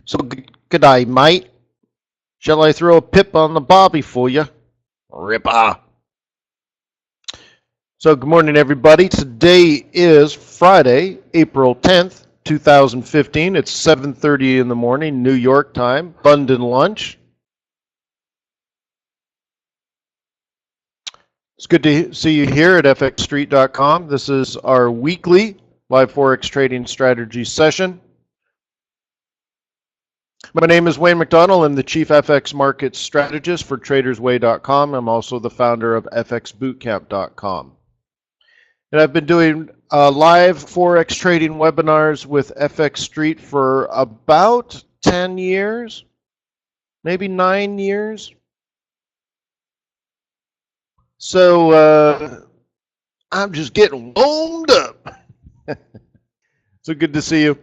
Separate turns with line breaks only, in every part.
So good day, mate. Shall I throw a pip on the bobby for you? Ripper. So good morning, everybody. Today is Friday, April 10th, 2015. It's 7:30 in the morning, New York time, London lunch. It's good to see you here at fxstreet.com. This is our weekly live Forex trading strategy session. My name is Wayne McDonald. I'm the Chief FX Market Strategist for TradersWay.com. I'm also the founder of FXBootcamp.com. And I've been doing live Forex trading webinars with FX Street for about 10 years, maybe 9 years. So I'm just getting warmed up. So good to see you.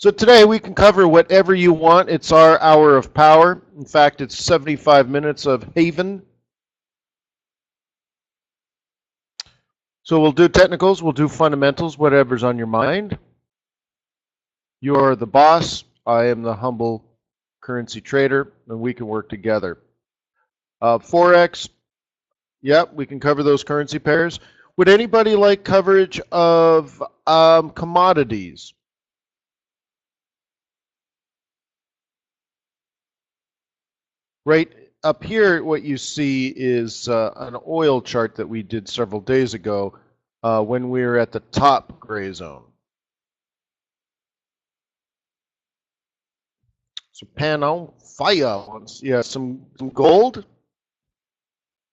So today we can cover whatever you want. It's our hour of power. In fact, it's 75 minutes of haven. So we'll do technicals, we'll do fundamentals, whatever's on your mind. You are the boss. I am the humble currency trader, and we can work together. Forex, yep, we can cover those currency pairs. Would anybody like coverage of commodities? Right up here, what you see is an oil chart that we did several days ago when we were at the top gray zone. So pan on fire. Yeah, some gold.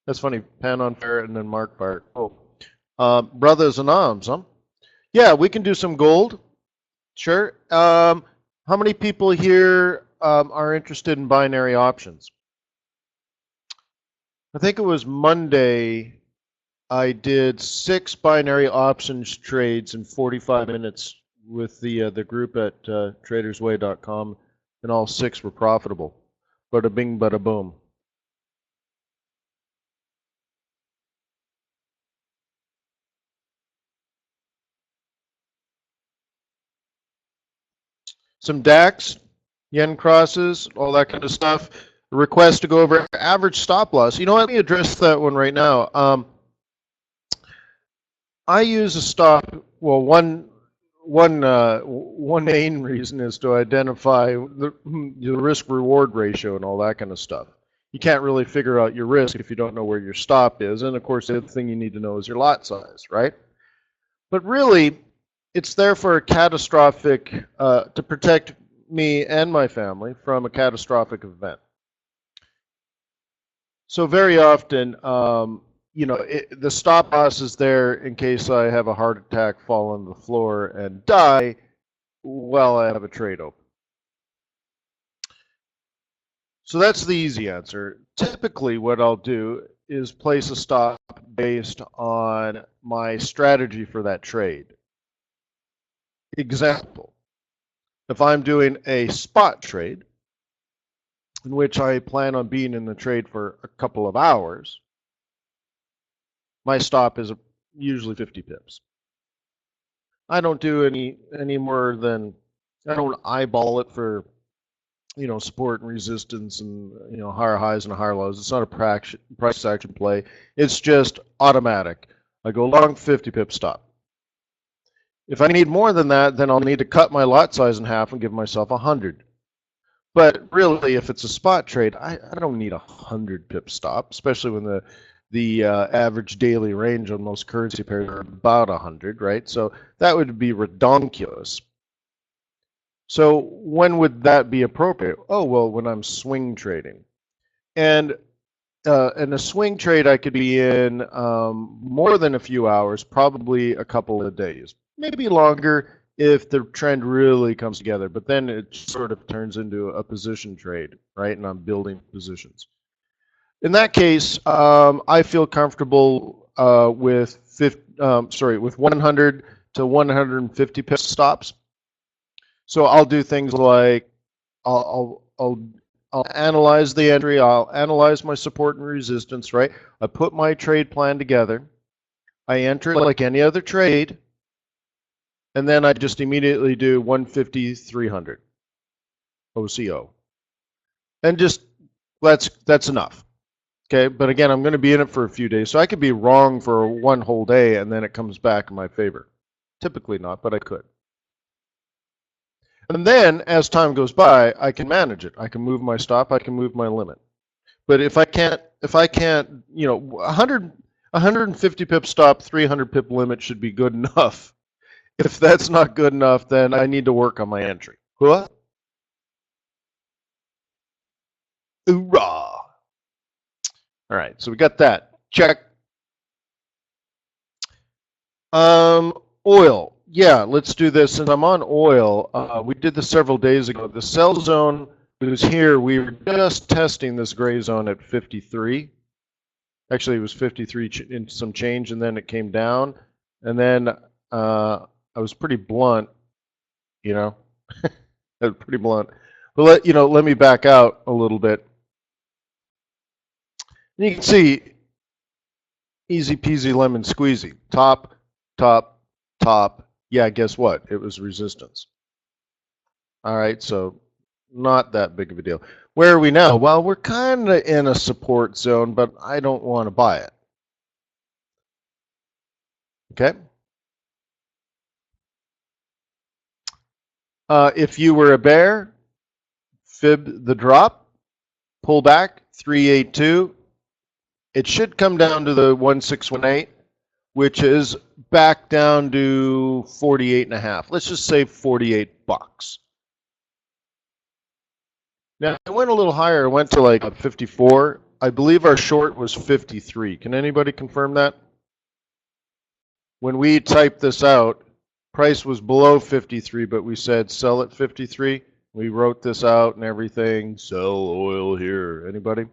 That's funny. Pan on fire and then Mark Bart. Oh, brothers in arms, huh? Yeah, we can do some gold. Sure. How many people here are interested in binary options? I think it was Monday. I did 6 binary options trades in 45 minutes with the group at tradersway.com, and all 6 were profitable. Bada bing, bada boom. Some DAX, yen crosses, all that kind of stuff. A request to go over average stop loss. You know, let me address that one right now. I use a stop. Well, one main reason is to identify the risk-reward ratio and all that kind of stuff. You can't really figure out your risk if you don't know where your stop is, and of course, the other thing you need to know is your lot size, right? But really, it's there for a catastrophic to protect me and my family from a catastrophic event. So very often, you know, the stop loss is there in case I have a heart attack, fall on the floor, and die while I have a trade open. So that's the easy answer. Typically, what I'll do is place a stop based on my strategy for that trade. Example, if I'm doing a spot trade, in which I plan on being in the trade for a couple of hours, my stop is usually 50 pips. I don't do any more than, I don't eyeball it for, you know, support and resistance and, you know, higher highs and higher lows. It's not a price action play. It's just automatic. I go long 50 pip stop. If I need more than that, then I'll need to cut my lot size in half and give myself 100. But really, if it's a spot trade, I don't need 100 pip stop, especially when the average daily range on most currency pairs are about 100, right? So that would be redonkulous. So when would that be appropriate? Oh, well, when I'm swing trading. And in a swing trade, I could be in more than a few hours, probably a couple of days, maybe longer if the trend really comes together. But then it sort of turns into a position trade, right? And I'm building positions. In that case, I feel comfortable with 100 to 150 pip stops. So I'll do things like I'll analyze the entry, I'll analyze my support and resistance, right? I put my trade plan together, I enter it like any other trade, and then I just immediately do 150, 300. OCO. And just, that's enough. Okay, but again, I'm going to be in it for a few days, so I could be wrong for one whole day and then it comes back in my favor. Typically not, but I could. And then as time goes by, I can manage it. I can move my stop, I can move my limit. But if I can't, you know, 150 pip stop, 300 pip limit should be good enough. If that's not good enough, then I need to work on my entry. What? Hoorah! All right, so we got that. Check. Oil. Yeah, let's do this. Since I'm on oil, we did this several days ago. The sell zone was here. We were just testing this gray zone at 53. Actually, it was 53 in some change, and then it came down. And then I was pretty blunt, you know. I was pretty blunt. But let me back out a little bit. You can see, easy peasy lemon squeezy. Top, top, top. Yeah, guess what? It was resistance. All right, so not that big of a deal. Where are we now? Well, we're kind of in a support zone, but I don't want to buy it. Okay. If you were a bear, fib the drop, pull back, 382. It should come down to the 1618, which is back down to 48.5. Let's just say 48 bucks. Now, I went a little higher. I went to like 54. I believe our short was 53. Can anybody confirm that? When we typed this out, price was below 53, but we said sell at 53. We wrote this out and everything. Sell oil here. Anybody?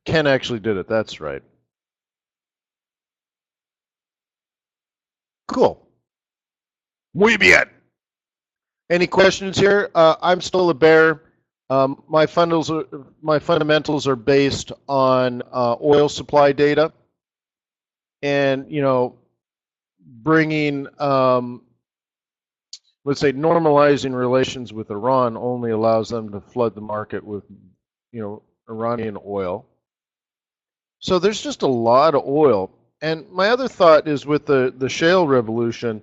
Ken actually did it. That's right. Cool. Muy bien. Any questions here? I'm still a bear. My fundamentals are based on oil supply data, and bringing, let's say, normalizing relations with Iran only allows them to flood the market with, Iranian oil. So there's just a lot of oil. And my other thought is with the shale revolution,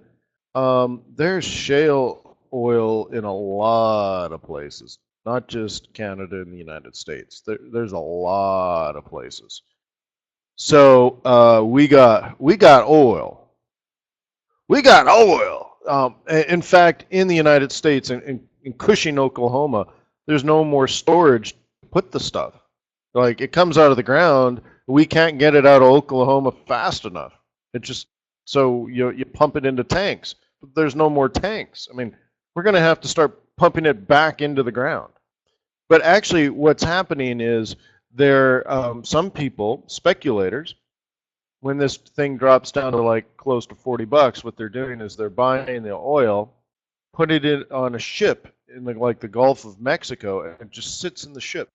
there's shale oil in a lot of places, not just Canada and the United States. There's a lot of places. So we got oil. We got oil. In fact, in the United States, in Cushing, Oklahoma, there's no more storage to put the stuff. Like, it comes out of the ground. We can't get it out of Oklahoma fast enough. It just, so you pump it into tanks. But there's no more tanks. I mean, we're going to have to start pumping it back into the ground. But actually, what's happening is some people, speculators, when this thing drops down to like close to 40 bucks, what they're doing is they're buying the oil, put it in on a ship in like the Gulf of Mexico, and it just sits in the ship.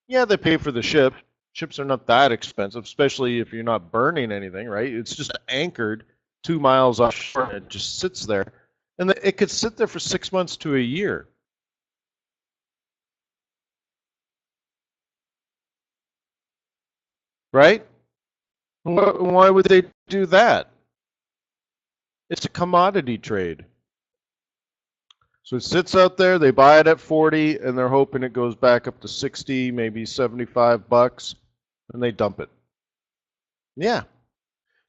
Yeah, they pay for the ship. Ships are not that expensive, especially if you're not burning anything, right? It's just anchored 2 miles offshore, and it just sits there. And it could sit there for 6 months to a year. Right? Why would they do that? It's a commodity trade. So it sits out there, they buy it at 40, and they're hoping it goes back up to 60, maybe 75 bucks, and they dump it. Yeah.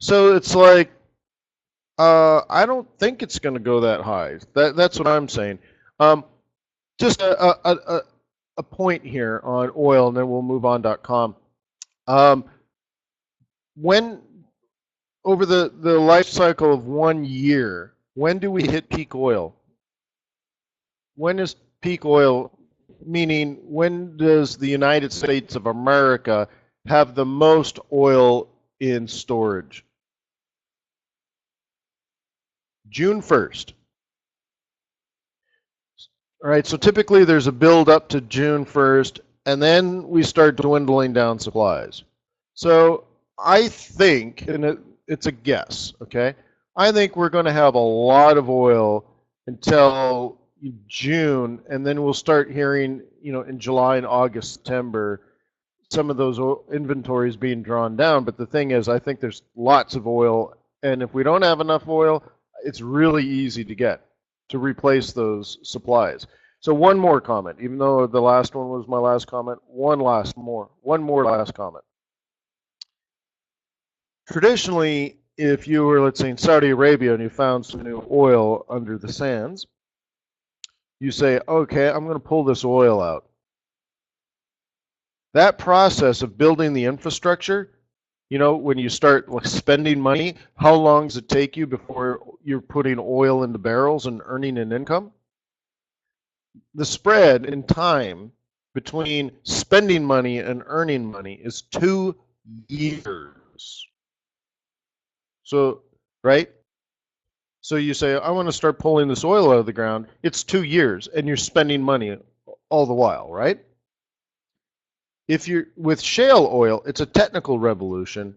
So it's like, I don't think it's going to go that high. That's what I'm saying. Just a point here on oil, and then we'll move on .com. When over the life cycle of 1 year, when do we hit peak oil? When is peak oil, meaning when does the United States of America have the most oil in storage? June 1st. All right, so typically there's a build up to June 1st, and then we start dwindling down supplies. So I think, and it's a guess, okay, I think we're going to have a lot of oil until June, and then we'll start hearing, in July and August, September, some of those inventories being drawn down. But the thing is, I think there's lots of oil, and if we don't have enough oil, it's really easy to replace those supplies. So one more comment, even though the last one was my last comment, one more last comment. Traditionally, if you were, let's say, in Saudi Arabia and you found some new oil under the sands, you say, okay, I'm going to pull this oil out. That process of building the infrastructure, when you start spending money, how long does it take you before you're putting oil into barrels and earning an income? The spread in time between spending money and earning money is 2 years. So, right? So you say, I want to start pulling this oil out of the ground. It's 2 years, and you're spending money all the while, right? If you're with shale oil, it's a technical revolution.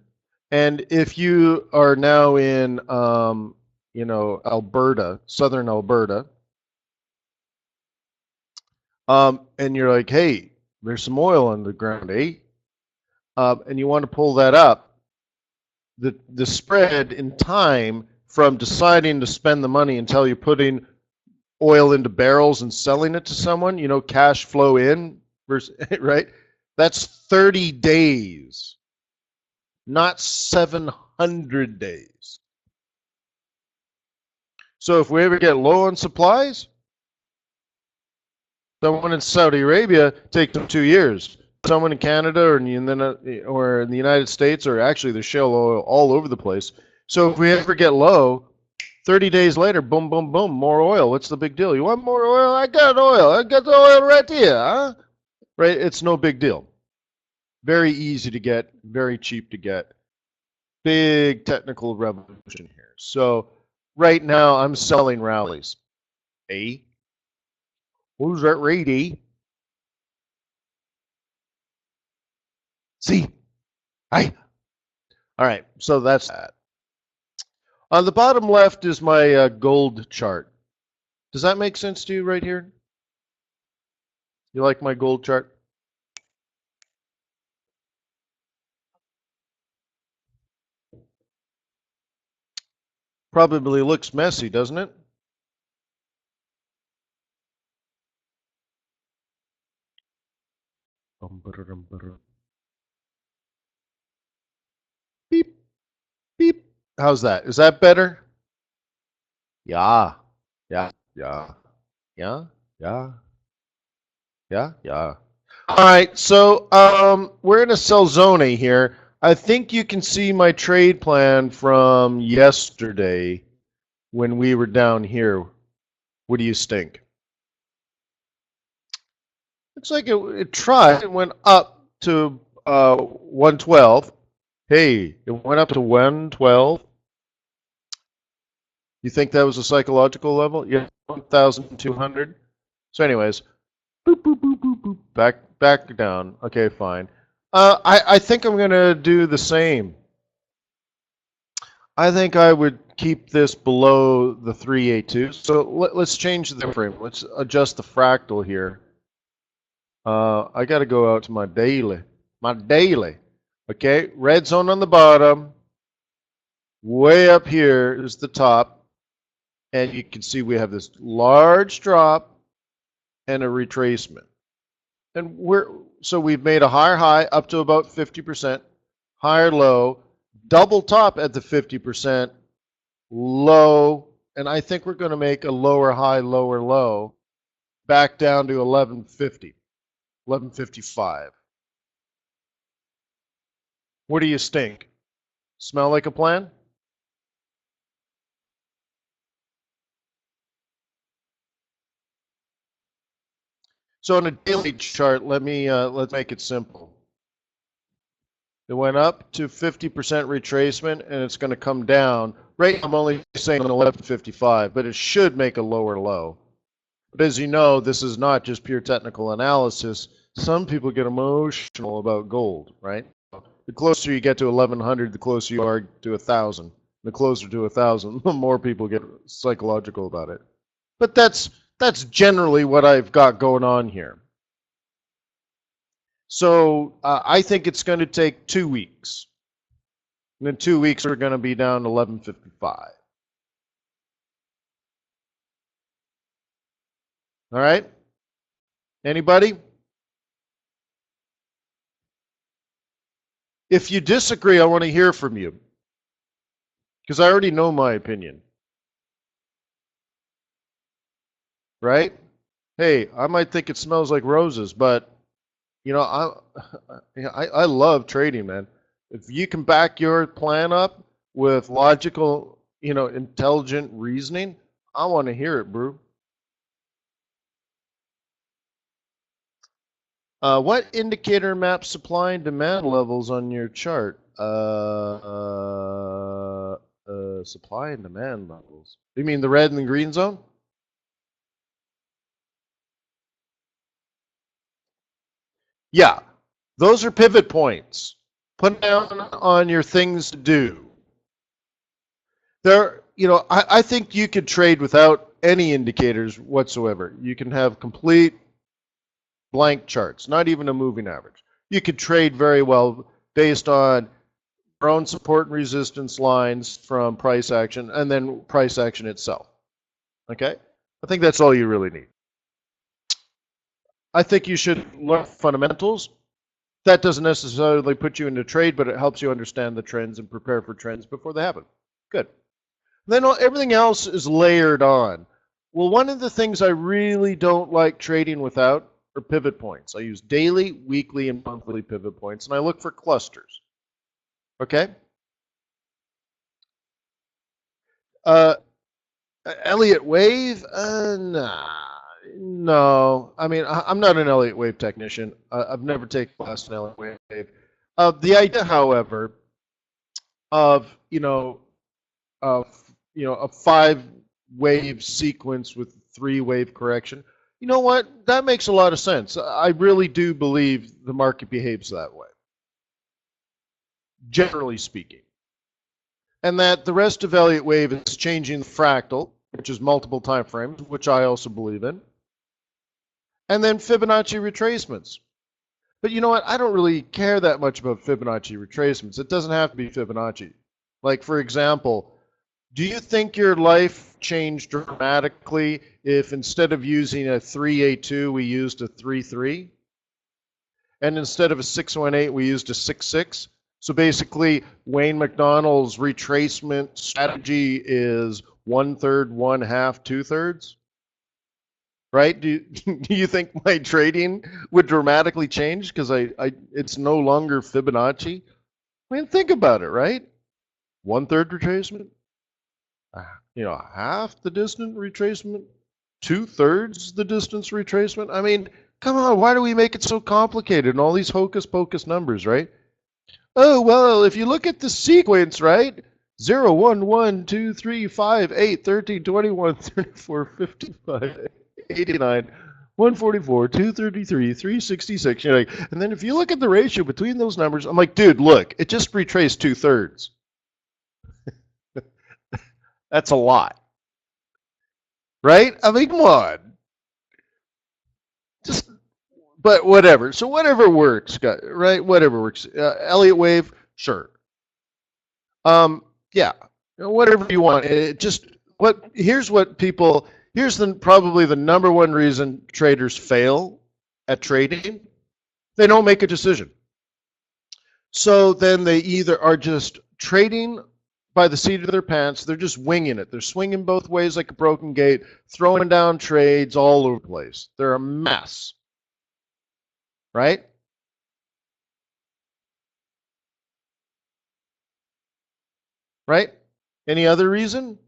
And if you are now in, Alberta, southern Alberta, and you're like, hey, there's some oil on the ground, eh? And you want to pull that up, the spread in time from deciding to spend the money until you're putting oil into barrels and selling it to someone, cash flow in, versus, right? That's 30 days, not 700 days. So if we ever get low on supplies, someone in Saudi Arabia takes them 2 years. Someone in Canada or in the United States, or actually there's shale oil all over the place. So if we ever get low, 30 days later, boom, boom, boom, more oil. What's the big deal? You want more oil? I got oil. I got the oil right here, huh? Right? It's no big deal. Very easy to get, very cheap to get. Big technical revolution here. So right now I'm selling rallies. A? What was that rate, A? C? I. All right, so that's that. On the bottom left is my gold chart. Does that make sense to you right here? You like my gold chart? Probably looks messy, doesn't it? Beep, beep. How's that? Is that better? Yeah, yeah, yeah, yeah, yeah, yeah, yeah. All right, so we're in a sell zone here. I think you can see my trade plan from yesterday when we were down here. What do you think? Looks like it tried. It went up to 112. Hey, it went up to 112. You think that was a psychological level? Yeah, 1,200. So, anyways, boop, boop, boop, boop, boop. Back down. Okay, fine. I think I'm going to do the same. I think I would keep this below the 382. So let's change the frame. Let's adjust the fractal here. I got to go out to my daily. Okay, red zone on the bottom. Way up here is the top. And you can see we have this large drop and a retracement. And so we've made a higher high up to about 50%, higher low, double top at the 50%, low, and I think we're going to make a lower high, lower low, back down to 1150, 1155. What do you think? Smell like a plan? So on a daily chart, let's make it simple. It went up to 50% retracement, and it's going to come down. Right, I'm only saying 1155, but it should make a lower low. But as you know, this is not just pure technical analysis. Some people get emotional about gold, right? The closer you get to 1100, the closer you are to 1000. The closer to 1,000, the more people get psychological about it. But that's generally what I've got going on here. So I think it's going to take 2 weeks. And in 2 weeks, we're going to be down to 1155. All right? Anybody? If you disagree, I want to hear from you. Because I already know my opinion. Right? Hey, I might think it smells like roses, but you know, I love trading, man. If you can back your plan up with logical, you know, intelligent reasoning, I want to hear it, bro. What indicator maps supply and demand levels on your chart? Supply and demand levels. You mean the red and the green zone? Yeah, those are pivot points. Put down on your things to do. There, you know, I think you could trade without any indicators whatsoever. You can have complete blank charts, not even a moving average. You could trade very well based on your own support and resistance lines from price action and then price action itself. Okay? I think that's all you really need. I think you should learn fundamentals. That doesn't necessarily put you into trade, but it helps you understand the trends and prepare for trends before they happen. Good. Then everything else is layered on. Well, one of the things I really don't like trading without are pivot points. I use daily, weekly, and monthly pivot points, and I look for clusters. Okay? Elliott wave? Nah. No. I mean, I'm not an Elliott wave technician. I've never taken class in Elliott wave. The idea, however, of, a 5-wave sequence with 3-wave correction, you know what? That makes a lot of sense. I really do believe the market behaves that way, generally speaking. And that the rest of Elliott wave is changing the fractal, which is multiple time frames, which I also believe in. And then Fibonacci retracements. But you know what? I don't really care that much about Fibonacci retracements. It doesn't have to be Fibonacci. Like, for example, do you think your life changed dramatically if instead of using a 382, we used a 33? And instead of a 618, we used a 66? So basically, Wayne McDonald's retracement strategy is 1/3, 1/2, 2/3? Right? Do you think my trading would dramatically change because it's no longer Fibonacci? I mean, think about it, right? 1/3 retracement, half the distance retracement, 2/3 the distance retracement. I mean, come on, why do we make it so complicated and all these hocus pocus numbers, right? Oh, well, if you look at the sequence, right? 0, 1, 1, 2, 3, 5, 8, 13, 21, 34, 55, 89, 144, 233, 366. You're like, and then if you look at the ratio between those numbers, I'm like, dude, look, it just retraced 2/3. That's a lot. Right? I mean, come on. Just, but whatever. So whatever works, right? Whatever works. Elliott wave, sure. Yeah, whatever you want. Here's probably the number one reason traders fail at trading. They don't make a decision. So then they either are just trading by the seat of their pants, they're just winging it. They're swinging both ways like a broken gate, throwing down trades all over the place. They're a mess. Right? Right? Any other reason?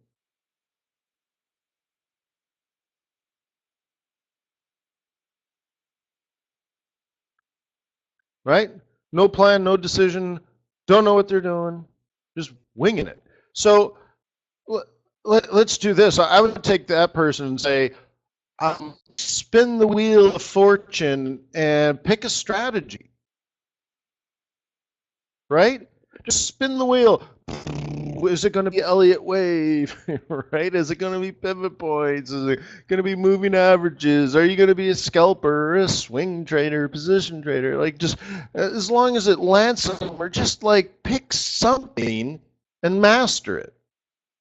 Right? No plan, no decision, don't know what they're doing, just winging it. So let's do this. I would take that person and say, spin the wheel of fortune and pick a strategy. Right? Just spin the wheel. Is it going to be Elliott wave, right? Is it going to be pivot points? Is it going to be moving averages? Are you going to be a scalper, or a swing trader, position trader? Like, just as long as it lands somewhere, just like pick something and master it.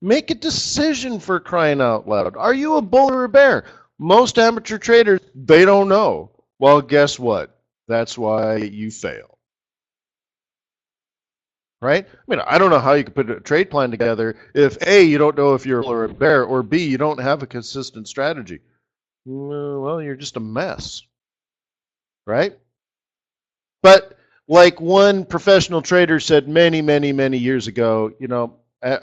Make a decision, for crying out loud. Are you a bull or a bear? Most amateur traders, they don't know. Well, guess what? That's why you fail. Right? I mean, I don't know how you could put a trade plan together if A, you don't know if you're a bull or a bear, or B, you don't have a consistent strategy. Well, you're just a mess. Right? But like one professional trader said many, many, many years ago, you know,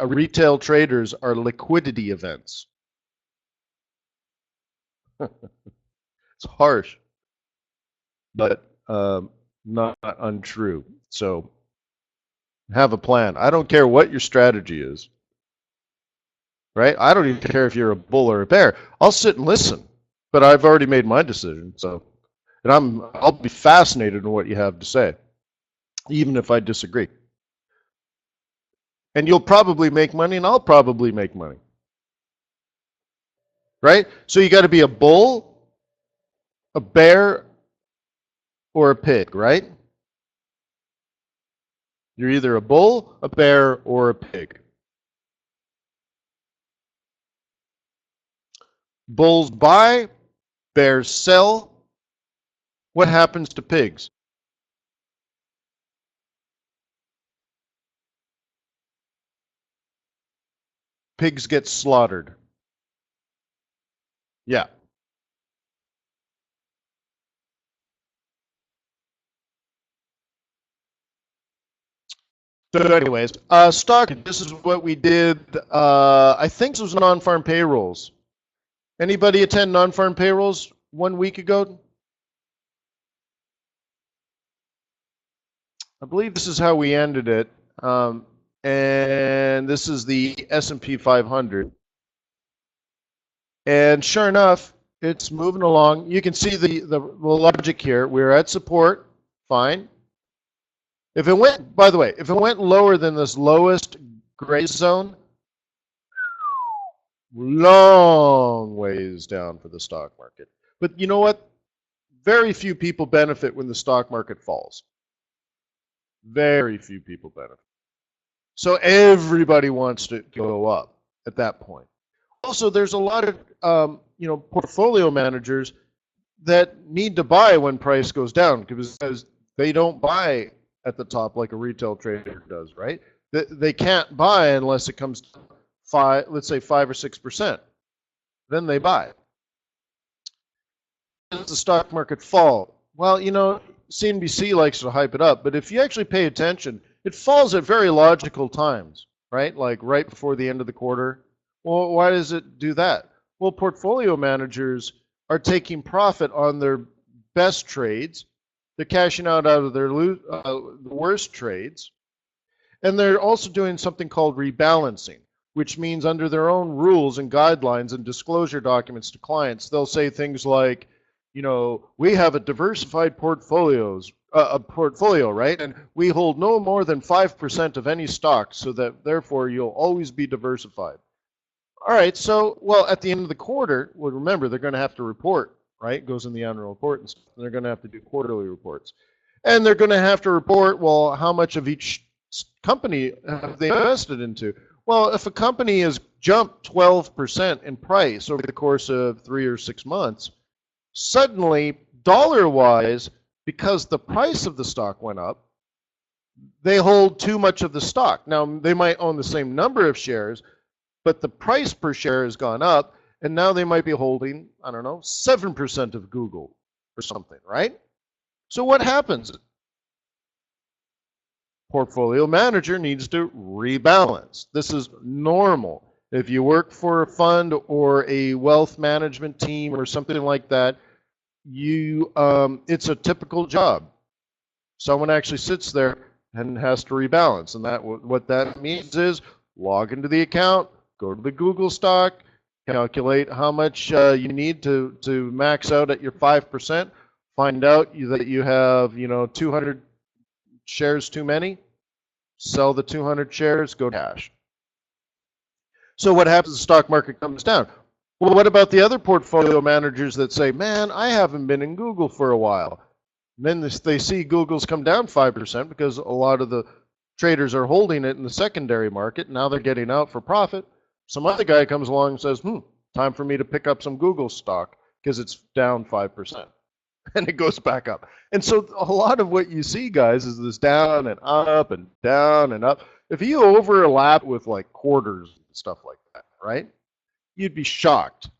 retail traders are liquidity events. It's harsh, but not untrue. So have a plan. I don't care what your strategy is, right? I don't even care if you're a bull or a bear. I'll sit and listen, but I've already made my decision. So, and I'll be fascinated in what you have to say, even if I disagree. And you'll probably make money, and I'll probably make money, right? So you got to be a bull, a bear, or a pig, right? You're either a bull, a bear, or a pig. Bulls buy, bears sell. What happens to pigs? Pigs get slaughtered. Yeah. So anyways, stock, this is what we did. I think this was non-farm payrolls. Anybody attend non-farm payrolls 1 week ago? I believe this is how we ended it. And this is the S&P 500. And sure enough, it's moving along. You can see the logic here. We're at support, fine. If it went, by the way, if it went lower than this lowest gray zone, long ways down for the stock market. But you know what? Very few people benefit when the stock market falls. Very few people benefit. So everybody wants to go up at that point. Also, there's a lot of portfolio managers that need to buy when price goes down because they don't buy at the top like a retail trader does, right? They can't buy unless it comes to let's say 5 or 6%. Then they buy. Does the stock market fall? Well, you know, CNBC likes to hype it up, but if you actually pay attention, it falls at very logical times, right? Like right before the end of the quarter. Well, why does it do that? Well, portfolio managers are taking profit on their best trades. They're cashing out of their worst trades. And they're also doing something called rebalancing, which means under their own rules and guidelines and disclosure documents to clients, they'll say things like, you know, we have a diversified portfolio, right? And we hold no more than 5% of any stock, so that therefore you'll always be diversified. All right, so, well, at the end of the quarter, well, remember, they're going to have to report, right? It goes in the annual report, and they're going to have to do quarterly reports. And they're going to have to report, well, how much of each company have they invested into? Well, if a company has jumped 12% in price over the course of 3 or 6 months, suddenly, dollar-wise, because the price of the stock went up, they hold too much of the stock. Now, they might own the same number of shares, but the price per share has gone up, and now they might be holding, I don't know, 7% of Google or something, right? So what happens? Portfolio manager needs to rebalance. This is normal. If you work for a fund or a wealth management team or something like that, it's a typical job. Someone actually sits there and has to rebalance, and what that means is log into the account, go to the Google stock, calculate how much you need to max out at your 5%, find out that you have 200 shares too many, sell the 200 shares, go to cash. So what happens? The stock market comes down. Well, what about the other portfolio managers that say, man, I haven't been in Google for a while? And then they see Google's come down 5% because a lot of the traders are holding it in the secondary market. Now they're getting out for profit. Some other guy comes along and says, time for me to pick up some Google stock because it's down 5%. And it goes back up. And so a lot of what you see, guys, is this down and up and down and up. If you overlap with like quarters and stuff like that, right, you'd be shocked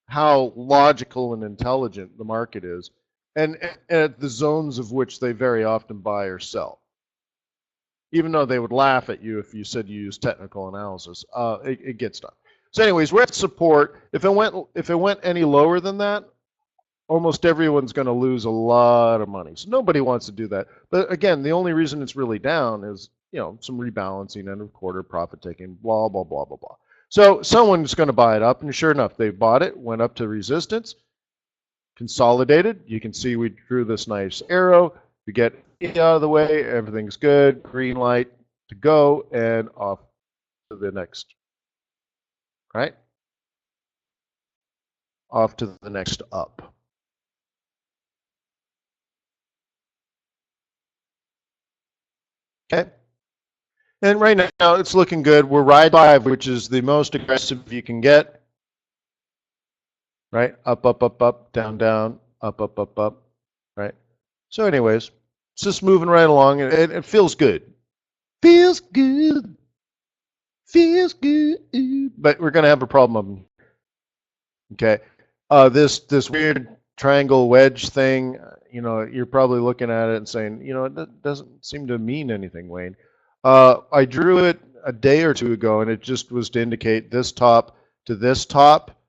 how logical and intelligent the market is, and at the zones of which they very often buy or sell. Even though they would laugh at you if you said you use technical analysis, it gets done. So anyways, we're at support. If it went any lower than that, almost everyone's going to lose a lot of money. So nobody wants to do that. But again, the only reason it's really down is, some rebalancing, end of quarter, profit taking, blah, blah, blah, blah, blah. So someone's going to buy it up, and sure enough, they bought it, went up to resistance, consolidated. You can see we drew this nice arrow. We get it out of the way, everything's good, green light to go, and off to the next, right? Off to the next up. Okay. And right now it's looking good. We're ride 5, which is the most aggressive you can get. Right? Up, up, up, up, down, down, up, up, up, up. Right? So anyways, it's just moving right along, and it feels good. Feels good. Feels good. But we're going to have a problem. Okay. This weird triangle wedge thing, you're probably looking at it and saying, it doesn't seem to mean anything, Wayne. I drew it a day or two ago, and it just was to indicate this top to this top,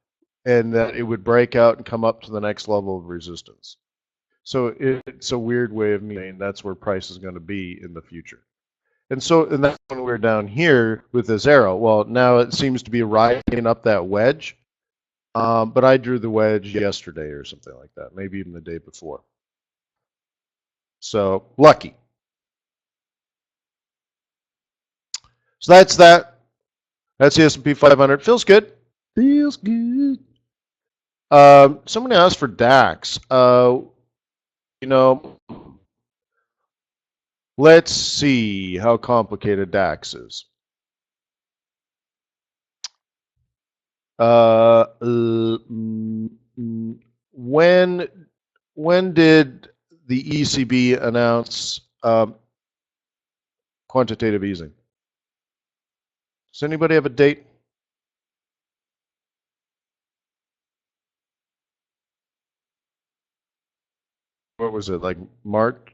and that it would break out and come up to the next level of resistance. So it's a weird way of meaning that's where price is going to be in the future. And that's when we're down here with this arrow. Well, now it seems to be riding up that wedge. But I drew the wedge yesterday or something like that, maybe even the day before. So lucky. So that's that. That's the S&P 500. Feels good. Feels good. Somebody asked for DAX. Let's see how complicated DAX is. When did the ECB announce quantitative easing? Does anybody have a date? What was it, like March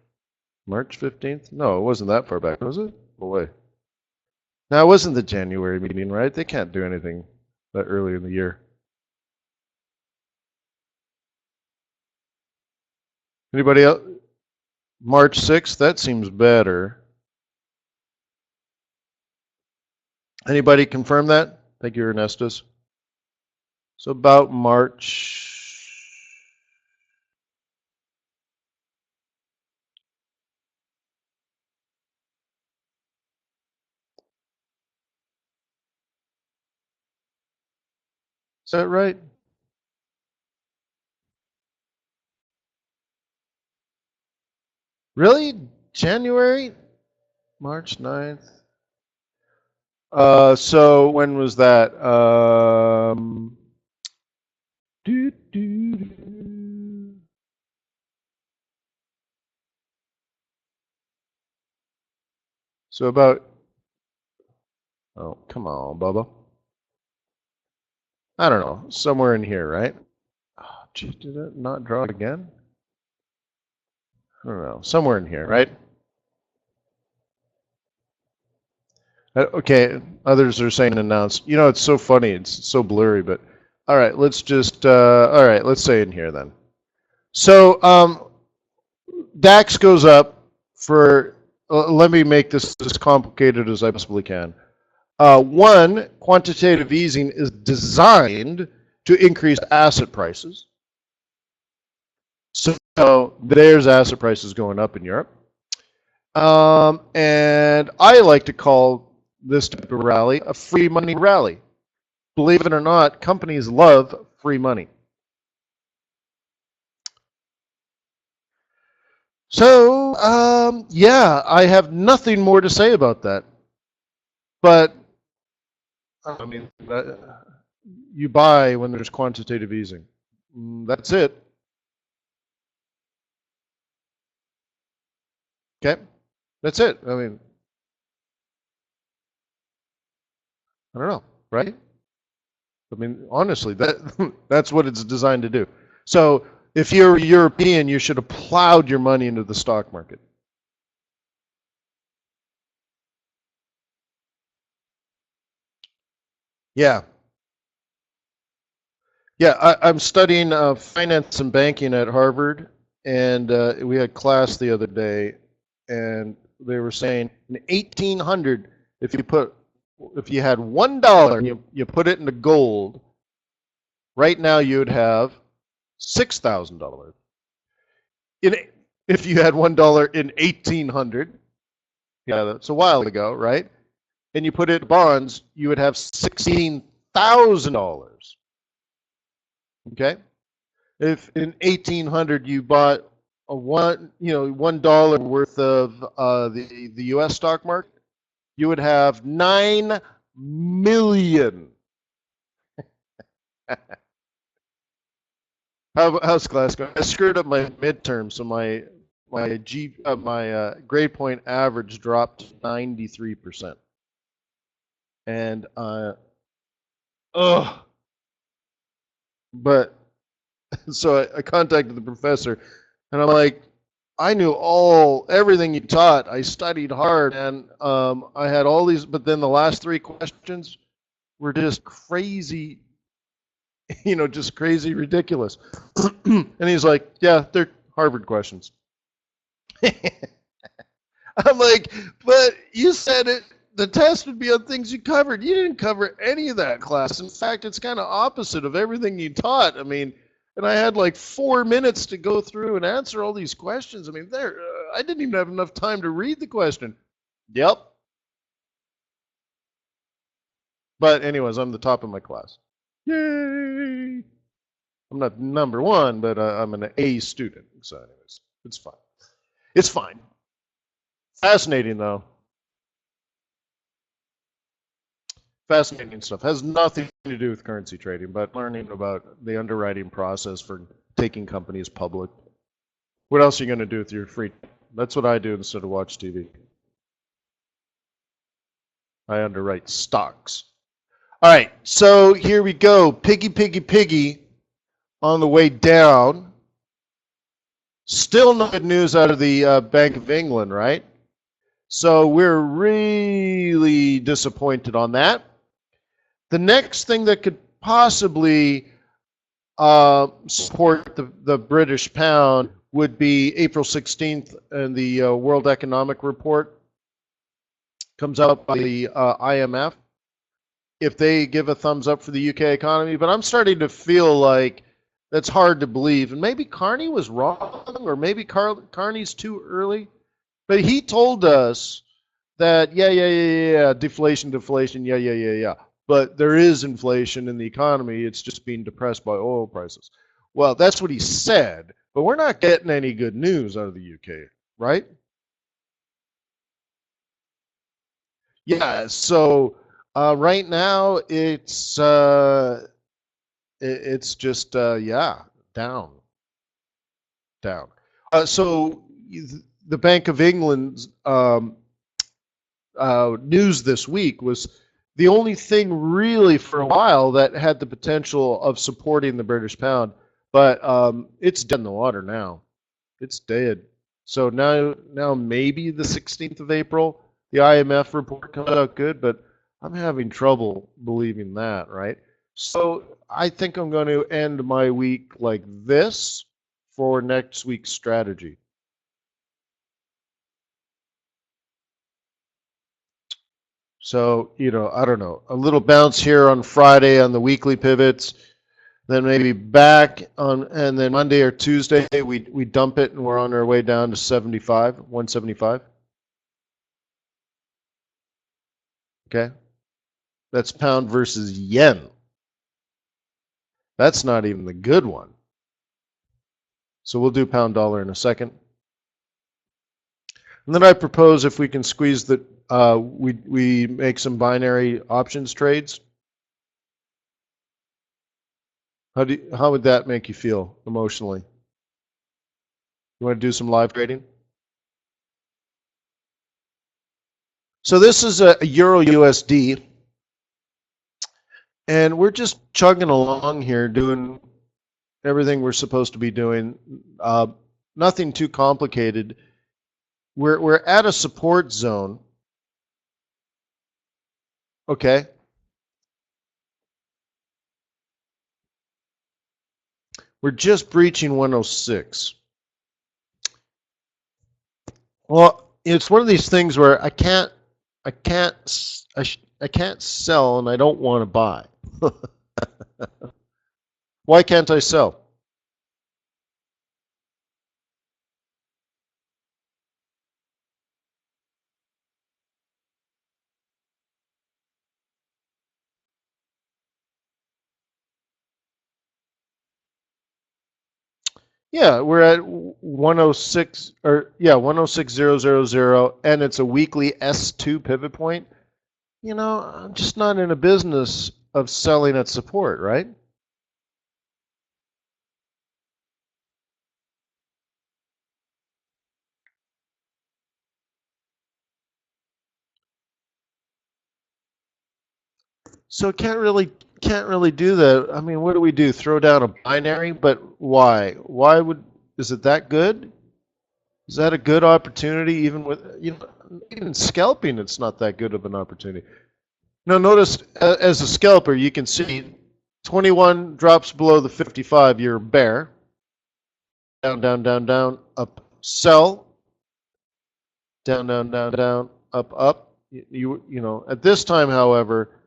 15th? No, it wasn't that far back, was it? No way. Now, it wasn't the January meeting, right? They can't do anything that early in the year. Anybody else? March 6th? That seems better. Anybody confirm that? Thank you, Ernestus. So about March. Is that right? Really? January? March 9th? So when was that? So about, oh, come on, Bubba. I don't know, somewhere in here, right? Oh, gee, did it not draw it again? I don't know, somewhere in here, right? Okay, others are saying announced. It's so funny, it's so blurry, but all right, let's just, all right, let's say in here then. So DAX goes up for, let me make this as complicated as I possibly can. One, quantitative easing is designed to increase asset prices. So there's asset prices going up in Europe. And I like to call this type of rally a free money rally. Believe it or not, companies love free money. So, yeah, I have nothing more to say about that. But, I mean, you buy when there's quantitative easing. That's it. Okay? That's it. I mean, I don't know, right? I mean, honestly, that's what it's designed to do. So, if you're European, you should have plowed your money into the stock market. Yeah. Yeah, I'm studying finance and banking at Harvard, and we had class the other day, and they were saying in 1800, if you had $1 and you put it into gold, right now you would have $6,000. In If you had $1 in 1800, yeah, that's a while ago, right? And you put it in bonds, you would have $16,000. Okay. If in 1800 you bought a $1 worth of the U.S. stock market, you would have 9 million. How's class going? I screwed up my midterm, so my grade point average dropped to 93%. And but so I contacted the professor, and I'm like, I knew everything you taught. I studied hard, and I had all these, but then the last three questions were just crazy, just crazy ridiculous. And he's like, yeah, they're Harvard questions. I'm like, but you said it. The test would be on things you covered. You didn't cover any of that class. In fact, it's kind of opposite of everything you taught. I mean, and I had like 4 minutes to go through and answer all these questions. I mean, I didn't even have enough time to read the question. Yep. But anyways, I'm the top of my class. Yay! I'm not number one, but I'm an A student. So anyways, it's fine. It's fine. Fascinating though. Fascinating stuff. Has nothing to do with currency trading, but learning about the underwriting process for taking companies public. What else are you going to do with your free time? That's what I do instead of watch TV. I underwrite stocks. All right, so here we go. Piggy, piggy, piggy on the way down. Still no good news out of the Bank of England, right? So we're really disappointed on that. The next thing that could possibly support the British pound would be April 16th, and the World Economic Report comes out by the IMF. If they give a thumbs up for the UK economy, but I'm starting to feel like that's hard to believe. And maybe Carney was wrong, or maybe Carney's too early. But he told us that, yeah, deflation, yeah. But there is inflation in the economy. It's just being depressed by oil prices. Well, that's what he said, but we're not getting any good news out of the UK, right? Yeah, so right now it's just down. So the Bank of England's news this week was the only thing really for a while that had the potential of supporting the British pound, but it's dead in the water now. It's dead. So now maybe the 16th of April, the IMF report comes out good, but I'm having trouble believing that, right? So I think I'm going to end my week like this for next week's strategy. So, I don't know, a little bounce here on Friday on the weekly pivots, then maybe back on, and then Monday or Tuesday we dump it and we're on our way down to 175. Okay? That's pound versus yen. That's not even the good one. So we'll do pound dollar in a second. And then I propose if we can squeeze the, we make some binary options trades. How would that make you feel emotionally? You want to do some live trading? So this is a Euro USD, and we're just chugging along here, doing everything we're supposed to be doing. Nothing too complicated. We're at a support zone. Okay. We're just breaching 106. Well, it's one of these things where I can't sell and I don't want to buy. Why can't I sell? Yeah, we're at 106 or yeah, 106,000 and it's a weekly S2 pivot point. You know, I'm just not in a business of selling at support, right? So can't really do that. I mean, what do we do? Throw down a binary, but why? Why would is it that good? Is that a good opportunity even with even scalping it's not that good of an opportunity. Now notice as a scalper you can see 21 drops below the 55 you're bear. Down down down down up sell. Down down down down up up. You know at this time however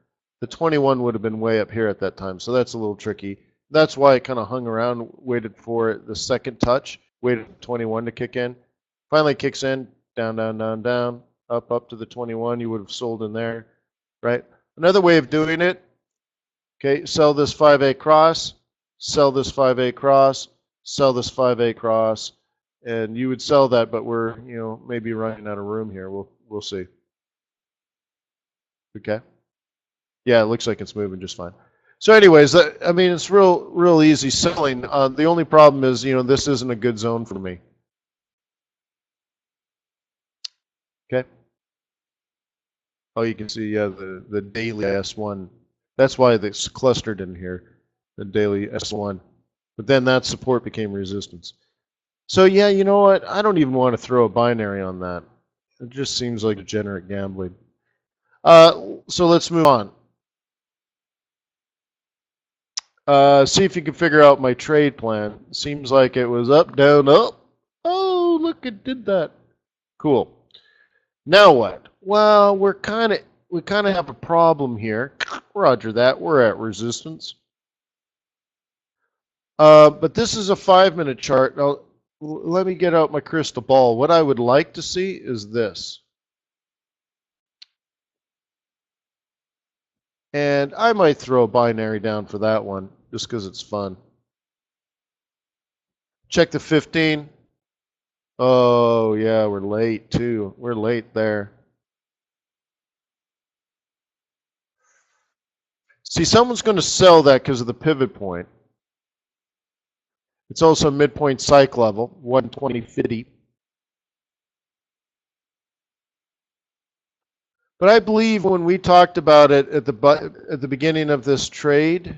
the 21 would have been way up here at that time, so that's a little tricky. That's why I kind of hung around, waited for the second touch, waited for 21 to kick in. Finally kicks in, down, down, down, down, up to the 21. You would have sold in there, right? Another way of doing it, okay, sell this 5A cross, sell this 5A cross, sell this 5A cross, and you would sell that, but we're, maybe running out of room here. We'll see. Okay. Yeah, it looks like it's moving just fine. So anyways, I mean, it's real easy selling. The only problem is, this isn't a good zone for me. Okay. Oh, you can see, yeah, the daily S1. That's why it's clustered in here, the daily S1. But then that support became resistance. So yeah, you know what? I don't even want to throw a binary on that. It just seems like degenerate gambling. So let's move on. See if you can figure out my trade plan. Seems like it was up, down, up. Oh, look, it did that. Cool. Now what? Well, we kind of have a problem here. Roger that. We're at resistance. But this is a 5-minute chart. Now, let me get out my crystal ball. What I would like to see is this. And I might throw a binary down for that one, just because it's fun. Check the 15. Oh, yeah, we're late, too. We're late there. See, someone's going to sell that because of the pivot point. It's also midpoint psych level, 120.50. But I believe when we talked about it at the beginning of this trade,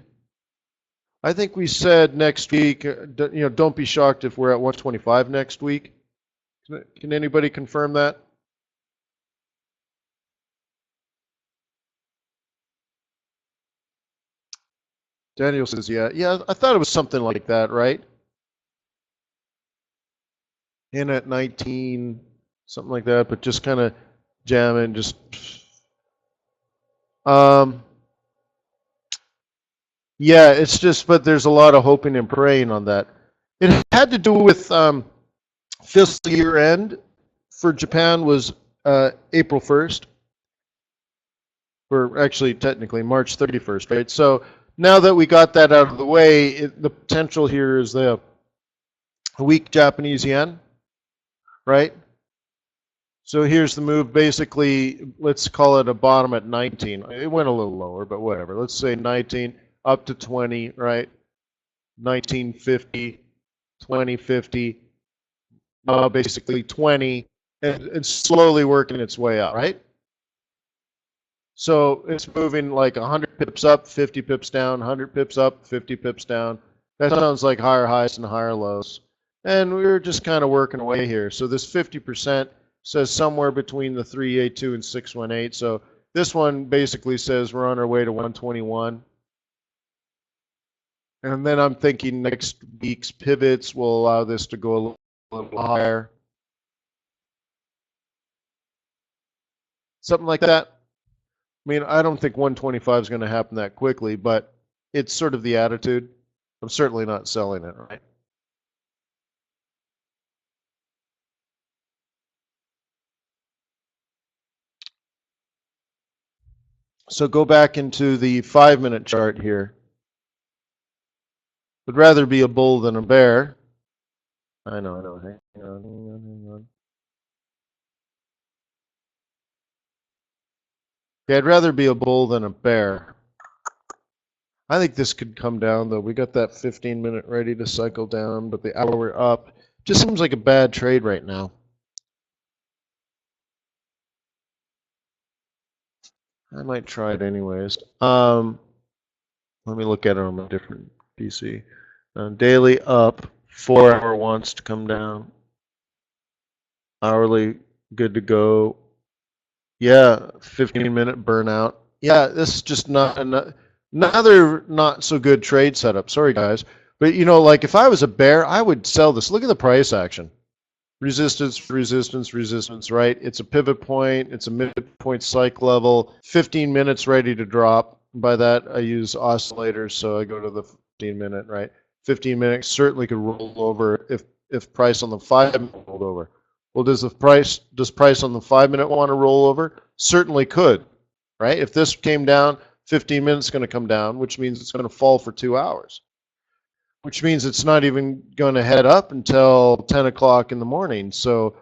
I think we said next week, don't be shocked if we're at 125 next week. Can anybody confirm that? Daniel says, yeah. Yeah, I thought it was something like that, right? In at 19, something like that, but just kind of jamming, just. Yeah, it's just, but there's a lot of hoping and praying on that. It had to do with fiscal year end for Japan was April 1st. or actually technically March 31st, right? So now that we got that out of the way, the potential here is the weak Japanese yen, right? So here's the move. Basically, let's call it a bottom at 19. It went a little lower, but whatever. Let's say 19 up to 20, right? 1950, 2050, basically 20, and it's slowly working its way out, right? So it's moving like 100 pips up, 50 pips down, 100 pips up, 50 pips down. That sounds like higher highs and higher lows. And we're just kind of working away here. So this 50% says somewhere between the 382 and 618. So this one basically says we're on our way to 121. And then I'm thinking next week's pivots will allow this to go a little higher. Something like that. I mean, I don't think 125 is going to happen that quickly, but it's sort of the attitude. I'm certainly not selling it, right? So go back into the 5-minute chart here. Would rather be a bull than a bear. I know. Hang on. Okay, I'd rather be a bull than a bear. I think this could come down, though. We got that 15-minute ready to cycle down, but the hour up just seems like a bad trade right now. I might try it anyways. Let me look at it on a different PC. Daily up, 4-hour wants to come down. Hourly, good to go. Yeah, 15-minute burnout. Yeah, this is just not another not so good trade setup. Sorry, guys. But, like if I was a bear, I would sell this. Look at the price action. Resistance, resistance, resistance, right? It's a pivot point. It's a midpoint psych level. 15 minutes ready to drop. By that, I use oscillators, so I go to the 15-minute, right? 15 minutes certainly could roll over if price on the 5-minute rolled over. Well, does price on the 5-minute want to roll over? Certainly could, right? If this came down, 15 minutes is going to come down, which means it's going to fall for 2 hours, which means it's not even going to head up until 10 o'clock in the morning. So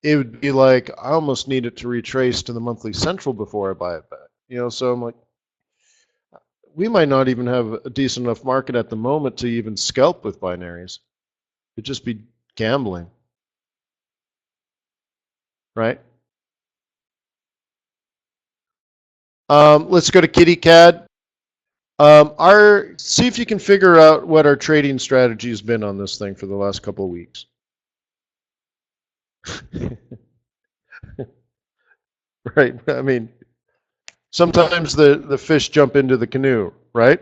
it would be like I almost need it to retrace to the monthly central before I buy it back. So I'm like, we might not even have a decent enough market at the moment to even scalp with binaries. It'd just be gambling, right? Let's go to Kitty Cad. See if you can figure out what our trading strategy has been on this thing for the last couple of weeks. Right. I mean, sometimes the fish jump into the canoe, right?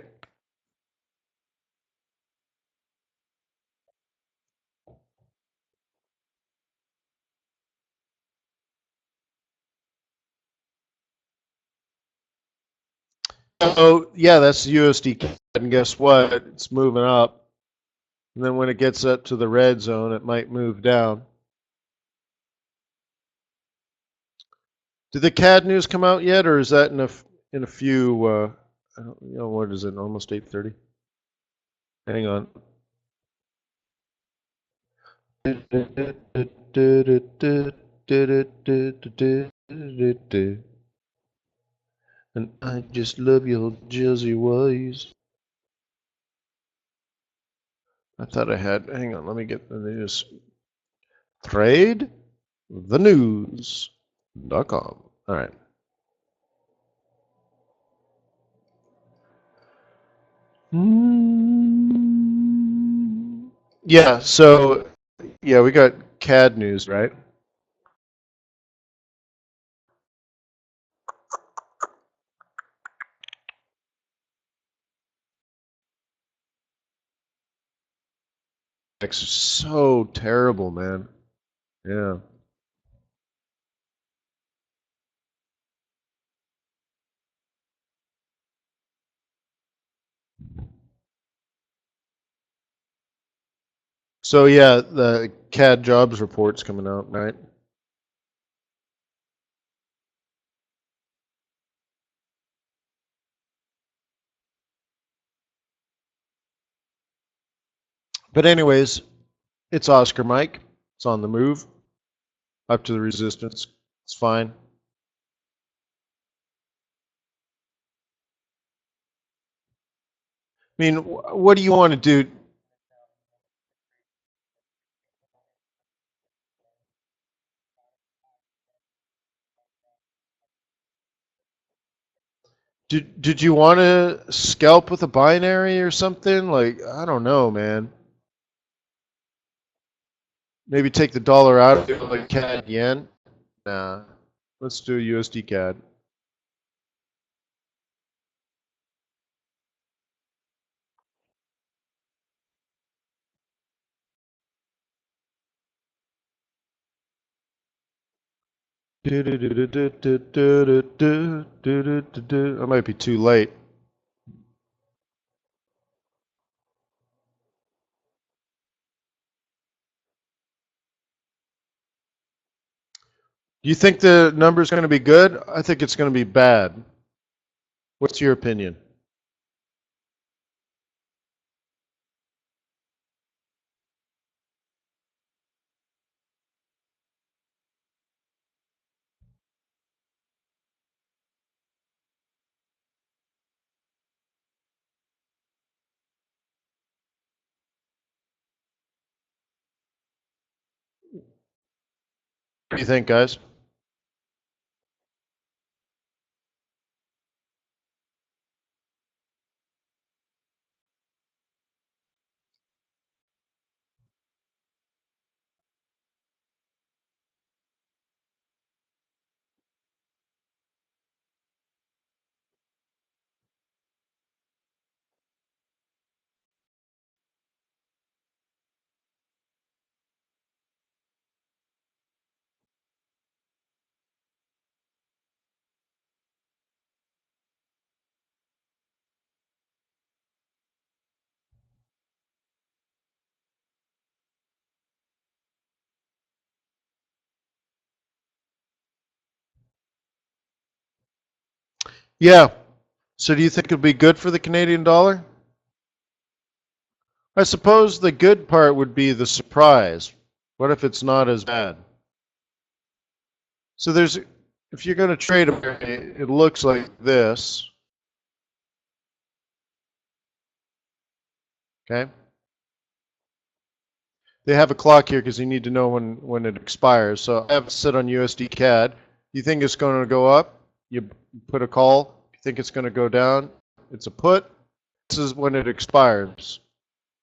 So yeah, that's the USD CAD, and guess what? It's moving up. And then when it gets up to the red zone, it might move down. Did the CAD news come out yet, or is that in a few? I don't, what is it? Almost 8:30. Hang on. And I just love your jazzy ways. I thought I had. Hang on, let me get the news. Trade the news.com. All right. Yeah, so yeah, we got CAD news, right? It's so terrible, man. Yeah. So yeah, the CAD jobs report's coming out, right? But anyways, it's Oscar Mike. It's on the move. Up to the resistance. It's fine. I mean, what do you want to do? Did you want to scalp with a binary or something? Like, I don't know, man. Maybe take the dollar out of like CAD yen. Nah, let's do USD CAD. I might be too late. Do you think the number's going to be good? I think it's going to be bad. What's your opinion? What do you think, guys? Yeah. So do you think it'll be good for the Canadian dollar? I suppose the good part would be the surprise. What if it's not as bad? So if you're going to trade it looks like this. Okay. They have a clock here because you need to know when it expires. So I have it set on USD CAD. You think it's going to go up? You put a call. You think it's going to go down? It's a put. This is when it expires.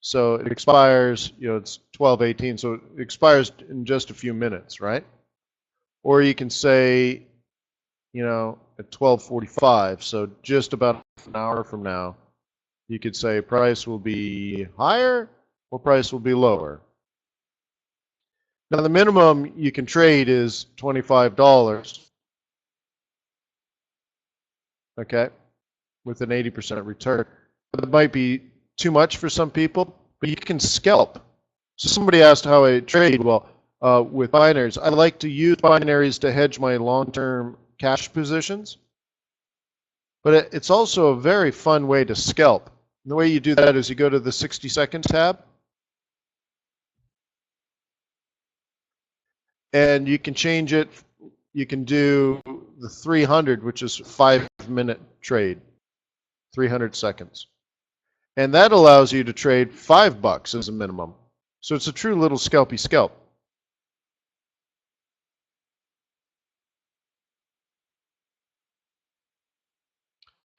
So it expires, it's 12:18. So it expires in just a few minutes, right? Or you can say, at 12:45. So just about an hour from now, you could say price will be higher or price will be lower. Now the minimum you can trade is $25, okay, with an 80% return. That might be too much for some people, but you can scalp. So somebody asked how I trade. Well, with binaries, I like to use binaries to hedge my long-term cash positions, but it's also a very fun way to scalp. And the way you do that is you go to the 60-second tab, and you can change it. You can do the 300, which is 5-minute trade, 300 seconds. And that allows you to trade $5 as a minimum. So it's a true little scalpy scalp.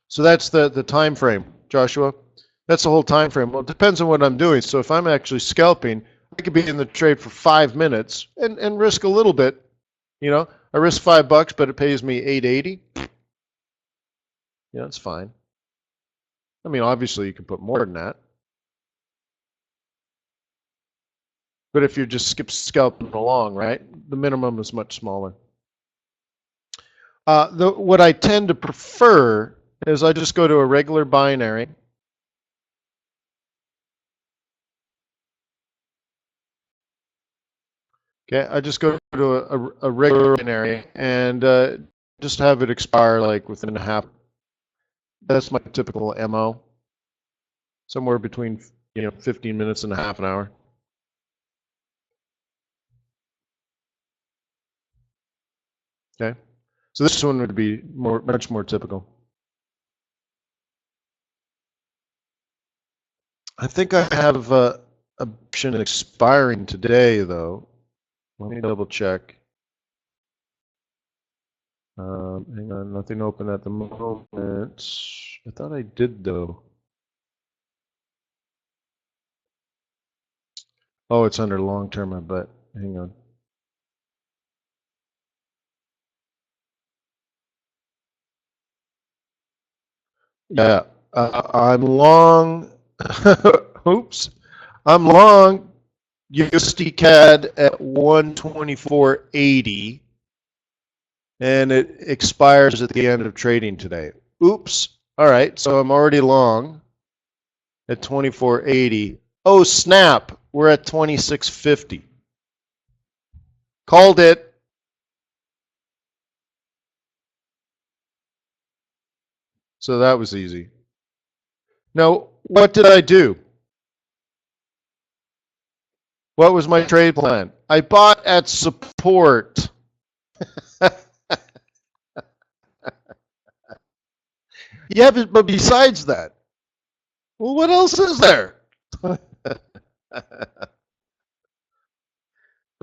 So that's the time frame, Joshua. That's the whole time frame. Well, it depends on what I'm doing. So if I'm actually scalping, I could be in the trade for 5 minutes and risk a little bit. I risk $5, but it pays me $8.80. Yeah, that's fine. I mean, obviously you can put more than that. But if you're just scalping along, right, the minimum is much smaller. What I tend to prefer is I just go to a regular binary. Okay, I just go to a regular binary and just have it expire like within a half. That's my typical MO. Somewhere between 15 minutes and a half an hour. Okay. So this one would be much more typical. I think I have a option expiring today, though. Let me double check. Hang on, nothing open at the moment. I thought I did, though. Oh, it's under long term, I bet. Hang on. Yeah, I'm long. Oops. I'm long USD CAD at 124.80, and it expires at the end of trading today. Oops. All right, so I'm already long at 24.80. Oh, snap. We're at 26.50. Called it. So that was easy. Now, what did I do? What was my trade plan? I bought at support. Yeah, but besides that, well, what else is there?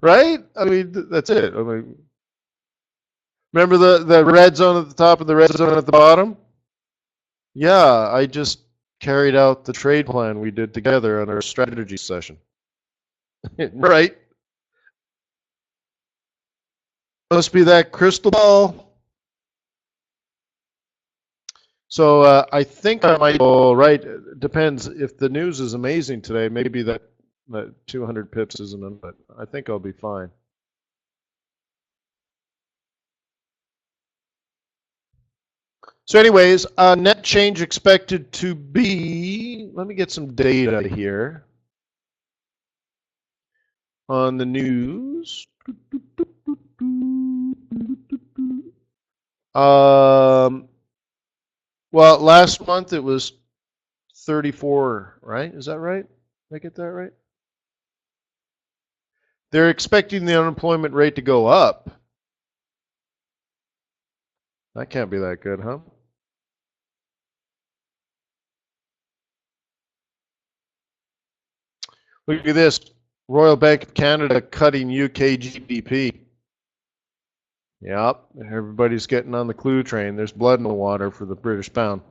Right? I mean, that's it. I mean, remember the red zone at the top and the red zone at the bottom? Yeah, I just carried out the trade plan we did together on our strategy session. Right? Must be that crystal ball. So I think I might go right. Depends if the news is amazing today. Maybe that 200 pips isn't enough, but I think I'll be fine. So, anyways, net change expected to be. Let me get some data here on the news. Well, last month it was 34, right? Is that right? Did I get that right? They're expecting the unemployment rate to go up. That can't be that good, huh? Look at this. Royal Bank of Canada cutting UK GDP. Yep, everybody's getting on the clue train. There's blood in the water for the British pound.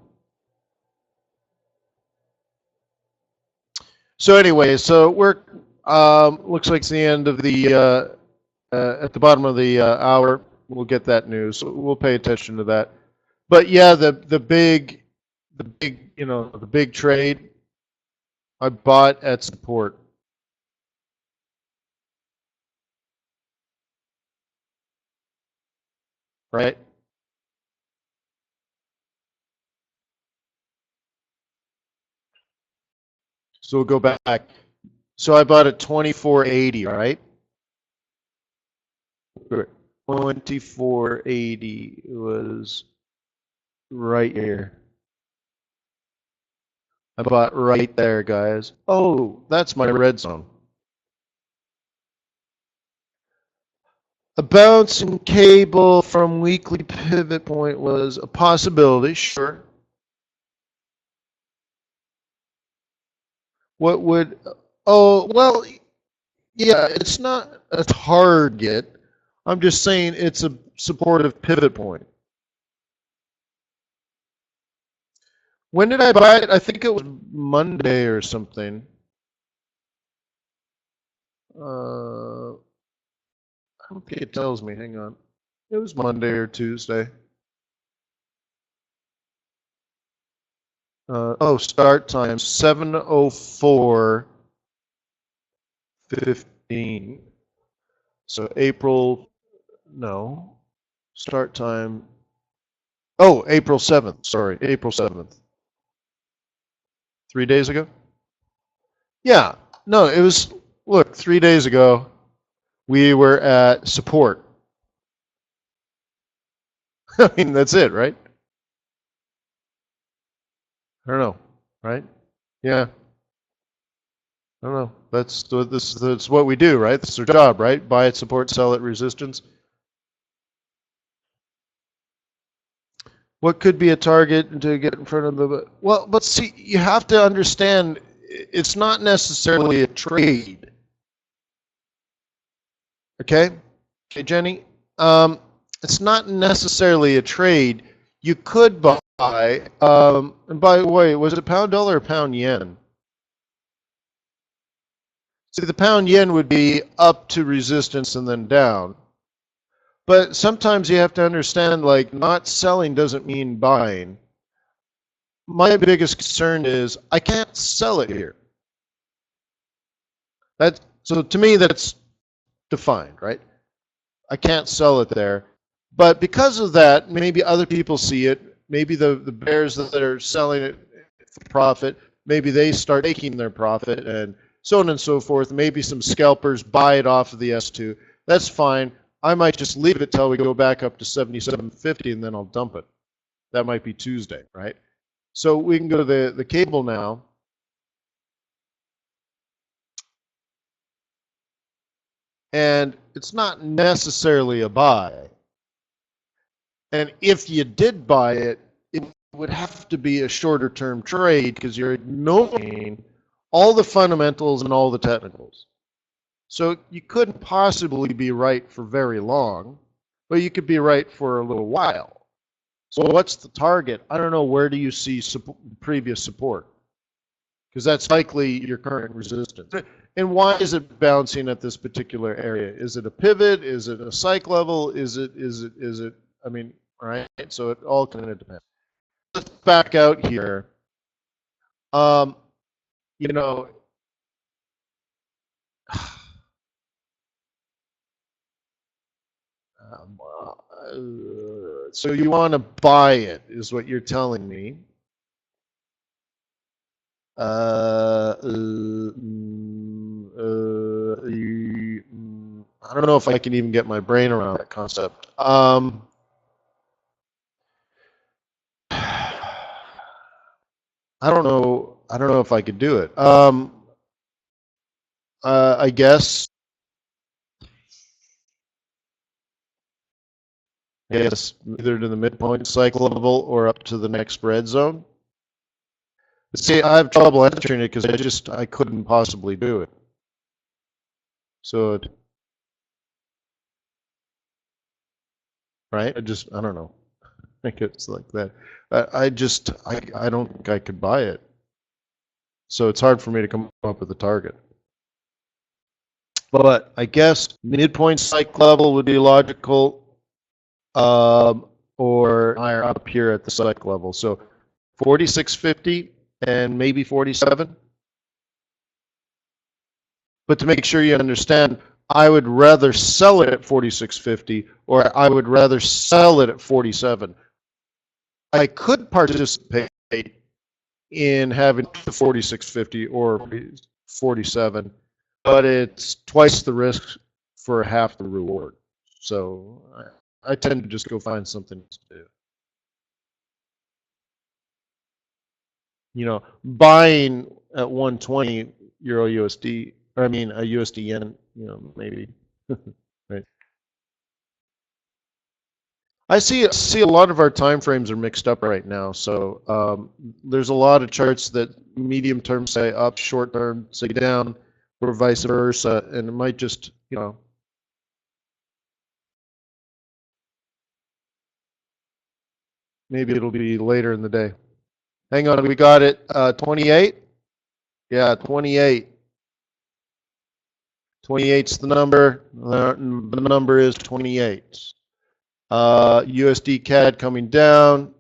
So anyway, so we're looks like it's the end of the at the bottom of the hour. We'll get that news. So we'll pay attention to that. But yeah, the big the big trade I bought at support. Right? So we'll go back. So I bought at 24.80, right? 24.80 was right here. I bought right there, guys. Oh, that's my red zone. A bouncing cable from weekly pivot point was a possibility, sure. What would, oh, well, yeah, it's not a target. I'm just saying it's a supportive pivot point. When did I buy it? I think it was Monday or something. I don't think it tells me. Hang on. It was Monday or Tuesday. Oh, start time 7:04:15. So April, no, start time. Oh, April 7th. Sorry, April 7th. 3 days ago? Yeah. No, it was, look, 3 days ago, we were at support. I mean, that's it, right? I don't know, right? Yeah. I don't know. That's what we do, right? That's our job, right? Buy at support, sell at resistance. What could be a target to get in front of the? Well, but see, you have to understand, it's not necessarily a trade. Okay, okay, Jenny. It's not necessarily a trade. You could buy. And by the way, was it pound dollar or pound yen? See, the pound yen would be up to resistance and then down. But sometimes you have to understand, like, not selling doesn't mean buying. My biggest concern is I can't sell it here. So to me, that's defined, right? I can't sell it there. But because of that, maybe other people see it. Maybe the bears that are selling it for profit, maybe they start taking their profit and so on and so forth. Maybe some scalpers buy it off of the S2. That's fine. I might just leave it till we go back up to 77.50 and then I'll dump it. That might be Tuesday, right? So we can go to the cable now. And it's not necessarily a buy. And if you did buy it, it would have to be a shorter term trade because you're ignoring all the fundamentals and all the technicals. So you couldn't possibly be right for very long, but you could be right for a little while. So what's the target? I don't know. Where do you see previous support? Because that's likely your current resistance. And why is it bouncing at this particular area? Is it a pivot? Is it a psych level? Is it, I mean, right? So it all kind of depends. Let's back out here. You know, so you want to buy it, is what you're telling me. I don't know if I can even get my brain around that concept. I don't know. I don't know if I could do it. I guess. Yes, either to the midpoint cycle level or up to the next spread zone. But see, I have trouble answering it because I couldn't possibly do it. So, right? I don't know. I think it's like that. I don't think I could buy it. So it's hard for me to come up with a target. But I guess midpoint cycle level would be logical, or higher up here at the cycle level. So 46.50 and maybe 47. But to make sure you understand, I would rather sell it at 46.50 or I would rather sell it at 47. I could participate in having the 46.50 or 47, but it's twice the risk for half the reward. So I tend to just go find something to do. You know, buying at 120 euro USD, or I mean a USD yen, you know, maybe. Right. I see a lot of our time frames are mixed up right now. So there's a lot of charts that medium term say up, short term say down, or vice versa, and it might just, you know, maybe it'll be later in the day. Hang on, we got it. 28. Yeah, 28. 28's the number. The number is 28. USD CAD coming down.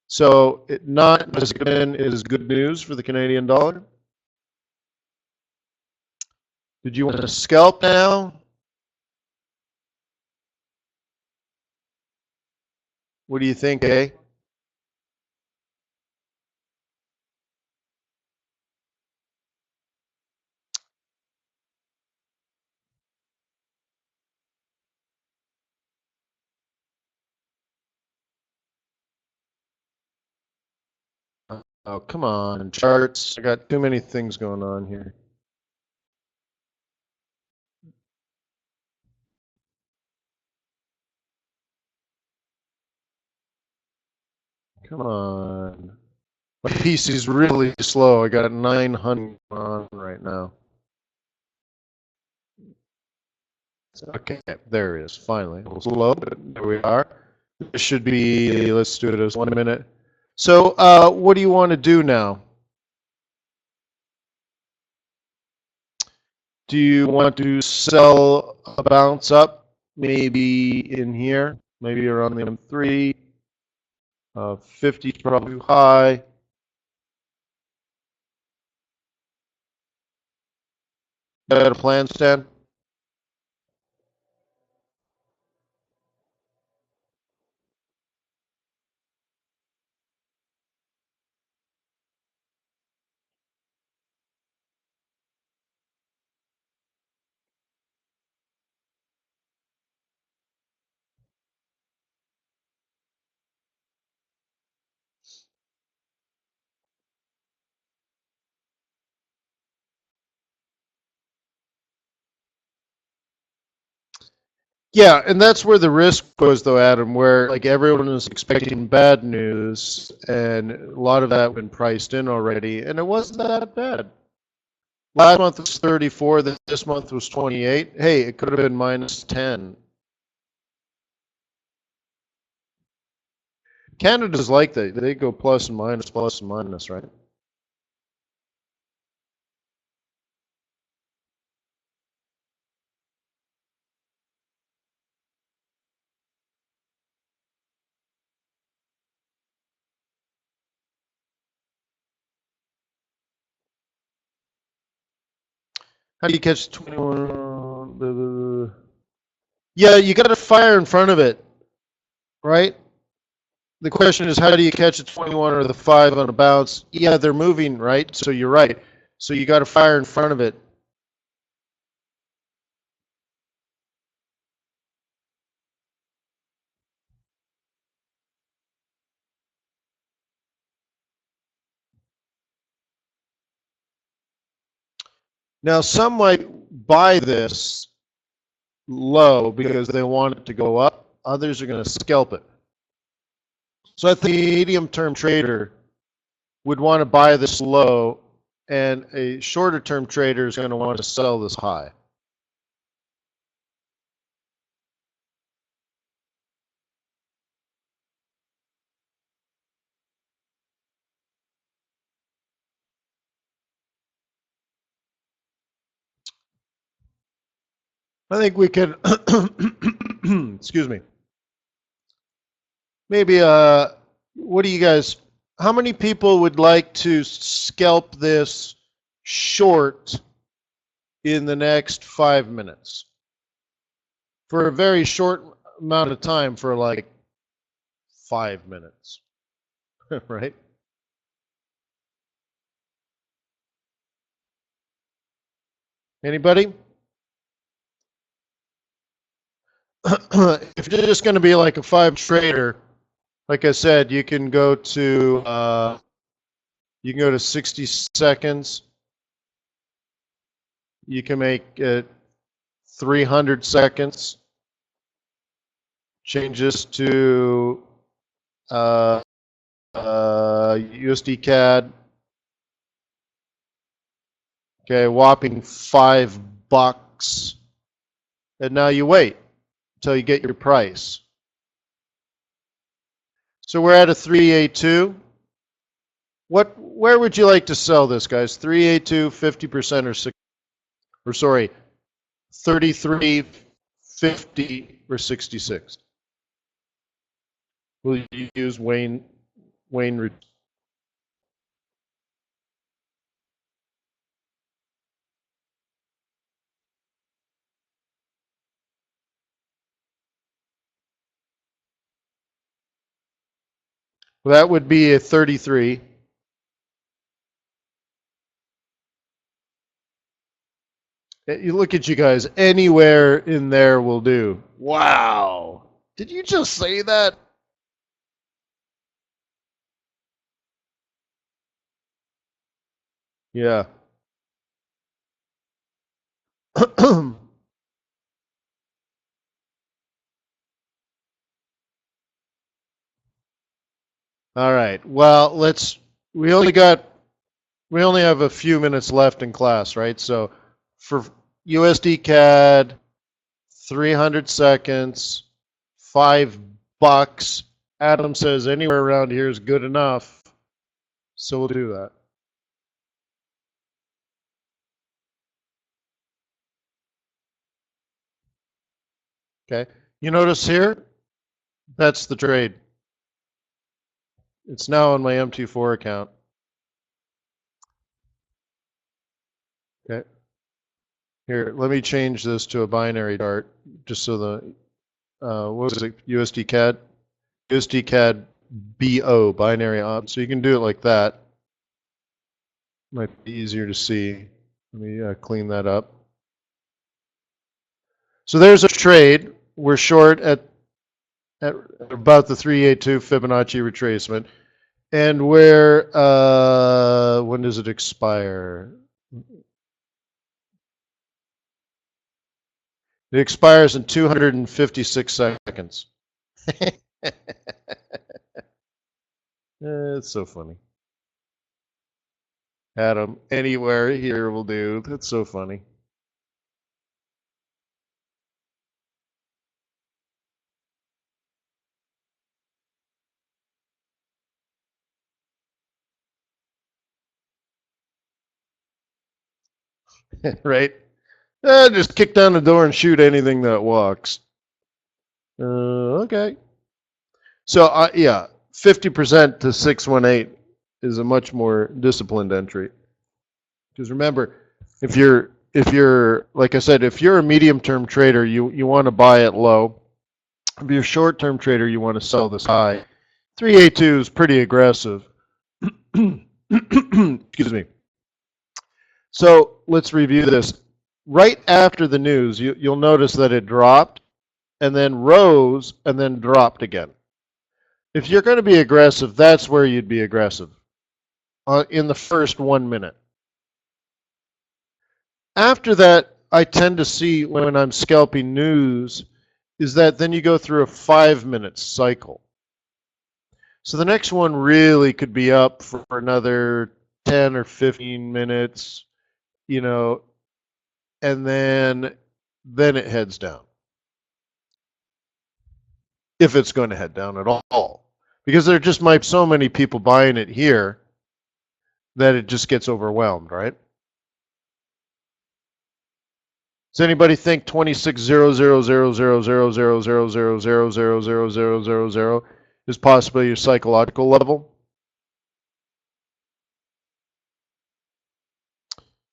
So it not as good is good news for the Canadian dollar. Did you want to scalp now? What do you think, eh? Oh, come on, charts. I got too many things going on here. Come on. My PC is really slow. I got 900 on right now. Okay, there it is. Finally, a little slow, but there we are. This should be, let's do it as 1 minute. So, what do you want to do now? Do you want to sell a bounce up? Maybe in here, maybe around the M3. 50 is probably too high. Is that a plan, Stan? Yeah, and that's where the risk goes, though, Adam, where like everyone is expecting bad news, and a lot of that had been priced in already, and it wasn't that bad. Last month was 34, this month was 28. Hey, it could have been minus 10. Canada's like that. They go plus and minus, right? How do you catch 21? Yeah, you got to fire in front of it, right? The question is, how do you catch a 21 or the 5 on a bounce? Yeah, they're moving, right? So you're right. So you got to fire in front of it. Now, some might buy this low because they want it to go up. Others are going to scalp it. So I think a medium-term trader would want to buy this low, and a shorter-term trader is going to want to sell this high. I think we could, excuse me, maybe, what do you guys, how many people would like to scalp this short in the next 5 minutes? For a very short amount of time, for like 5 minutes, right? Anybody? If you're just going to be like a 5 trader, like I said, you can go to 60 seconds. You can make it 300 seconds. Change this to USD CAD. Okay, whopping $5. And now you wait until you get your price. So we're at a 382. Where would you like to sell this, guys? 382, 50% or 6, or sorry, 33, 50 or 66. Will you use Wayne? Well, that would be a 33. You look at you guys. Anywhere in there will do. Wow. Did you just say that? Yeah. All right. Well, we only got we only have a few minutes left in class, right? So for USD CAD, 300 seconds, $5. Adam says anywhere around here is good enough. So we'll do that. Okay. You notice here, that's the trade. It's now on my M24 account. Okay. Here, let me change this to a binary chart, just so the what was it? USD CAD, USD CAD BO binary op. So you can do it like that. Might be easier to see. Let me clean that up. So there's a trade. We're short at about the 382 Fibonacci retracement, and where when does it expire? It expires in 256 seconds. It's so funny. Adam, anywhere here will do. That's so funny. Right? Just kick down the door and shoot anything that walks. Okay. So, yeah, 50% to 618 is a much more disciplined entry. Because remember, if you're like I said, if you're a medium term trader, you want to buy it low. If you're a short term trader, you want to sell this high. 382 is pretty aggressive. Excuse me. So let's review this. Right after the news, you'll notice that it dropped and then rose and then dropped again. If you're going to be aggressive, that's where you'd be aggressive in the first 1 minute. After that, I tend to see when I'm scalping news is that then you go through a 5 minute cycle. So the next one really could be up for another 10 or 15 minutes, you know, and then it heads down. If it's going to head down at all. Because there just might be so many people buying it here that it just gets overwhelmed, right? Does anybody think 26,000,000,000,000,000,000,000,000,000 is possibly your psychological level?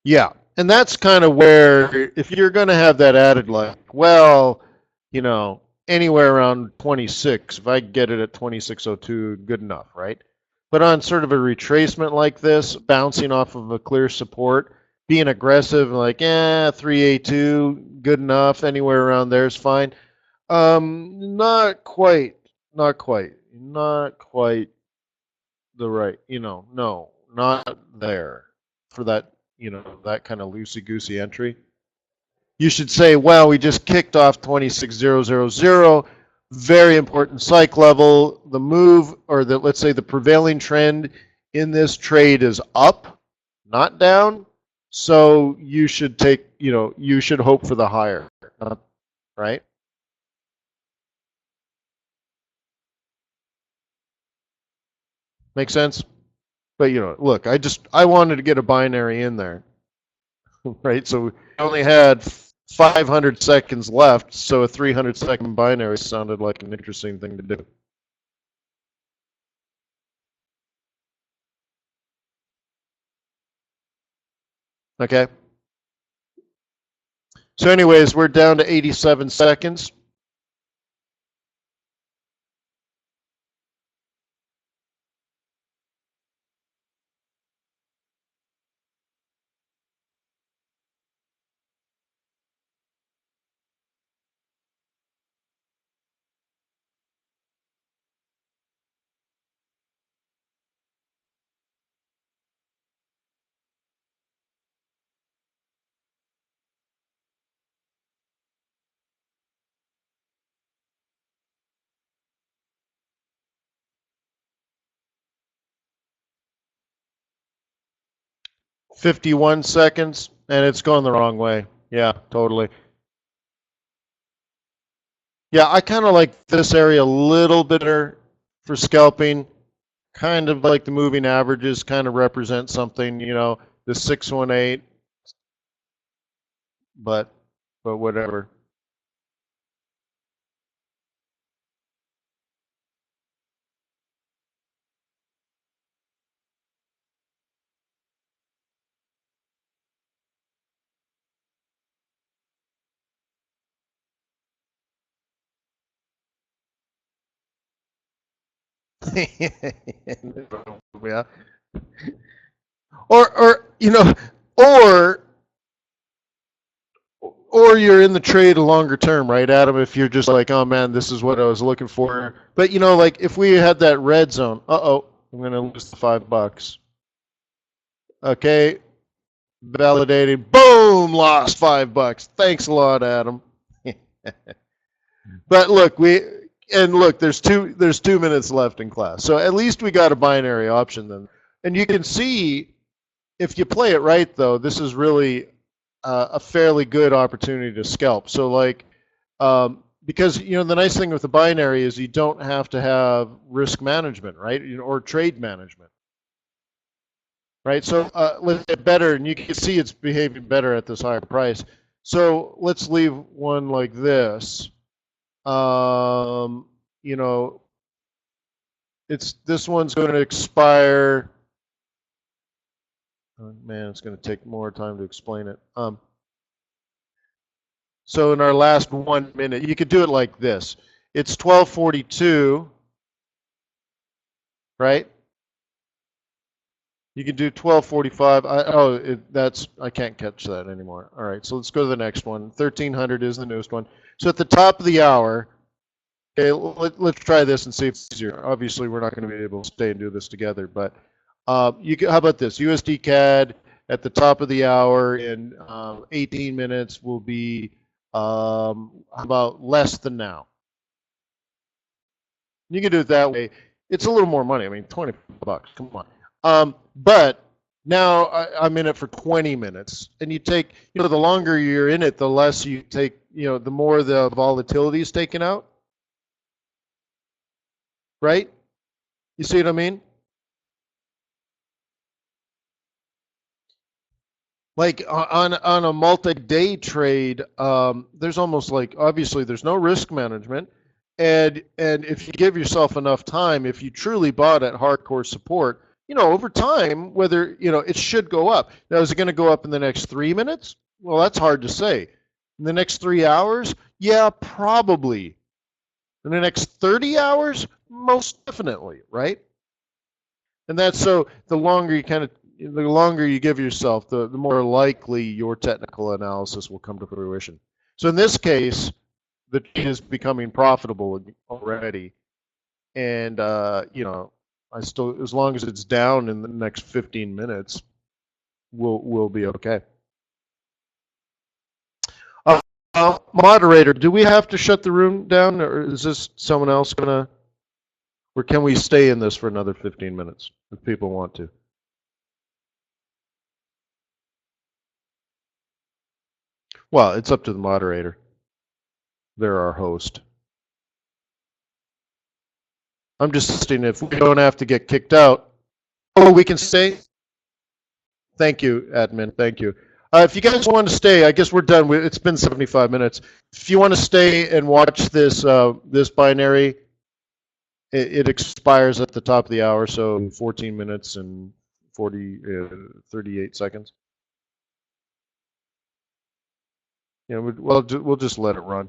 Yeah. And that's kind of where, if you're going to have that added, like, well, you know, anywhere around 26, if I get it at 2602, good enough, right? But on sort of a retracement like this, bouncing off of a clear support, being aggressive, like, 382, good enough, anywhere around there is fine. Not quite, not quite the right, no, not there for that, that kind of loosey-goosey entry. You should say, well, we just kicked off 26,000, very important psych level. The move, or let's say the prevailing trend in this trade is up, not down. So you should you should hope for the higher, right? Make sense? But look, I wanted to get a binary in there, right? So we only had 500 seconds left, so a 300-second binary sounded like an interesting thing to do. Okay. So anyways, we're down to 87 seconds. 51 seconds, and it's going the wrong way. Yeah, totally. Yeah, I kind of like this area a little bit better for scalping. Kind of like the moving averages kind of represent something, the 618, but whatever. Yeah. Or or or you're in the trade a longer term, right, Adam? If you're just like, oh man, this is what I was looking for. But like if we had that red zone, I'm gonna lose the $5. Okay, validating. Boom, lost $5. Thanks a lot, Adam. But look, there's 2 minutes left in class, so at least we got a binary option then. And you can see if you play it right, though, this is really a fairly good opportunity to scalp. So because the nice thing with the binary is you don't have to have risk management, right, or trade management, right? So let's get better, and you can see it's behaving better at this higher price. So let's leave one like this. Um, you know, this one's going to expire. Oh, man, it's going to take more time to explain it. So in our last 1 minute, you could do it like this. It's 12:42, right? You can do 12:45. I can't catch that anymore. All right, so let's go to the next one. 1300 is the newest one. So at the top of the hour, okay, let's try this and see if it's easier. Obviously, we're not going to be able to stay and do this together, but how about this? USD CAD at the top of the hour in 18 minutes will be about less than now. You can do it that way. It's a little more money. I mean, $20. Come on. But now I'm in it for 20 minutes, and you take, the longer you're in it, the less you take, the more the volatility is taken out, right? You see what I mean? Like on a multi-day trade, there's almost like, obviously there's no risk management, and if you give yourself enough time, if you truly bought at hardcore support, over time, whether it should go up. Now, is it going to go up in the next 3 minutes? Well, that's hard to say. In the next 3 hours, yeah, probably. In the next 30 hours, most definitely, right? And that's so the longer you give yourself, the more likely your technical analysis will come to fruition. So in this case, the trade is becoming profitable already, and I still, as long as it's down in the next 15 minutes, we'll be okay. Moderator, do we have to shut the room down, or is this someone else gonna, or can we stay in this for another 15 minutes if people want to? Well, it's up to the moderator. They're our host. I'm just saying, if we don't have to get kicked out. Oh, we can stay? Thank you, admin. Thank you. If you guys want to stay, I guess we're done. It's been 75 minutes. If you want to stay and watch this this binary, it expires at the top of the hour, so 14 minutes and 38 seconds. We'll just let it run.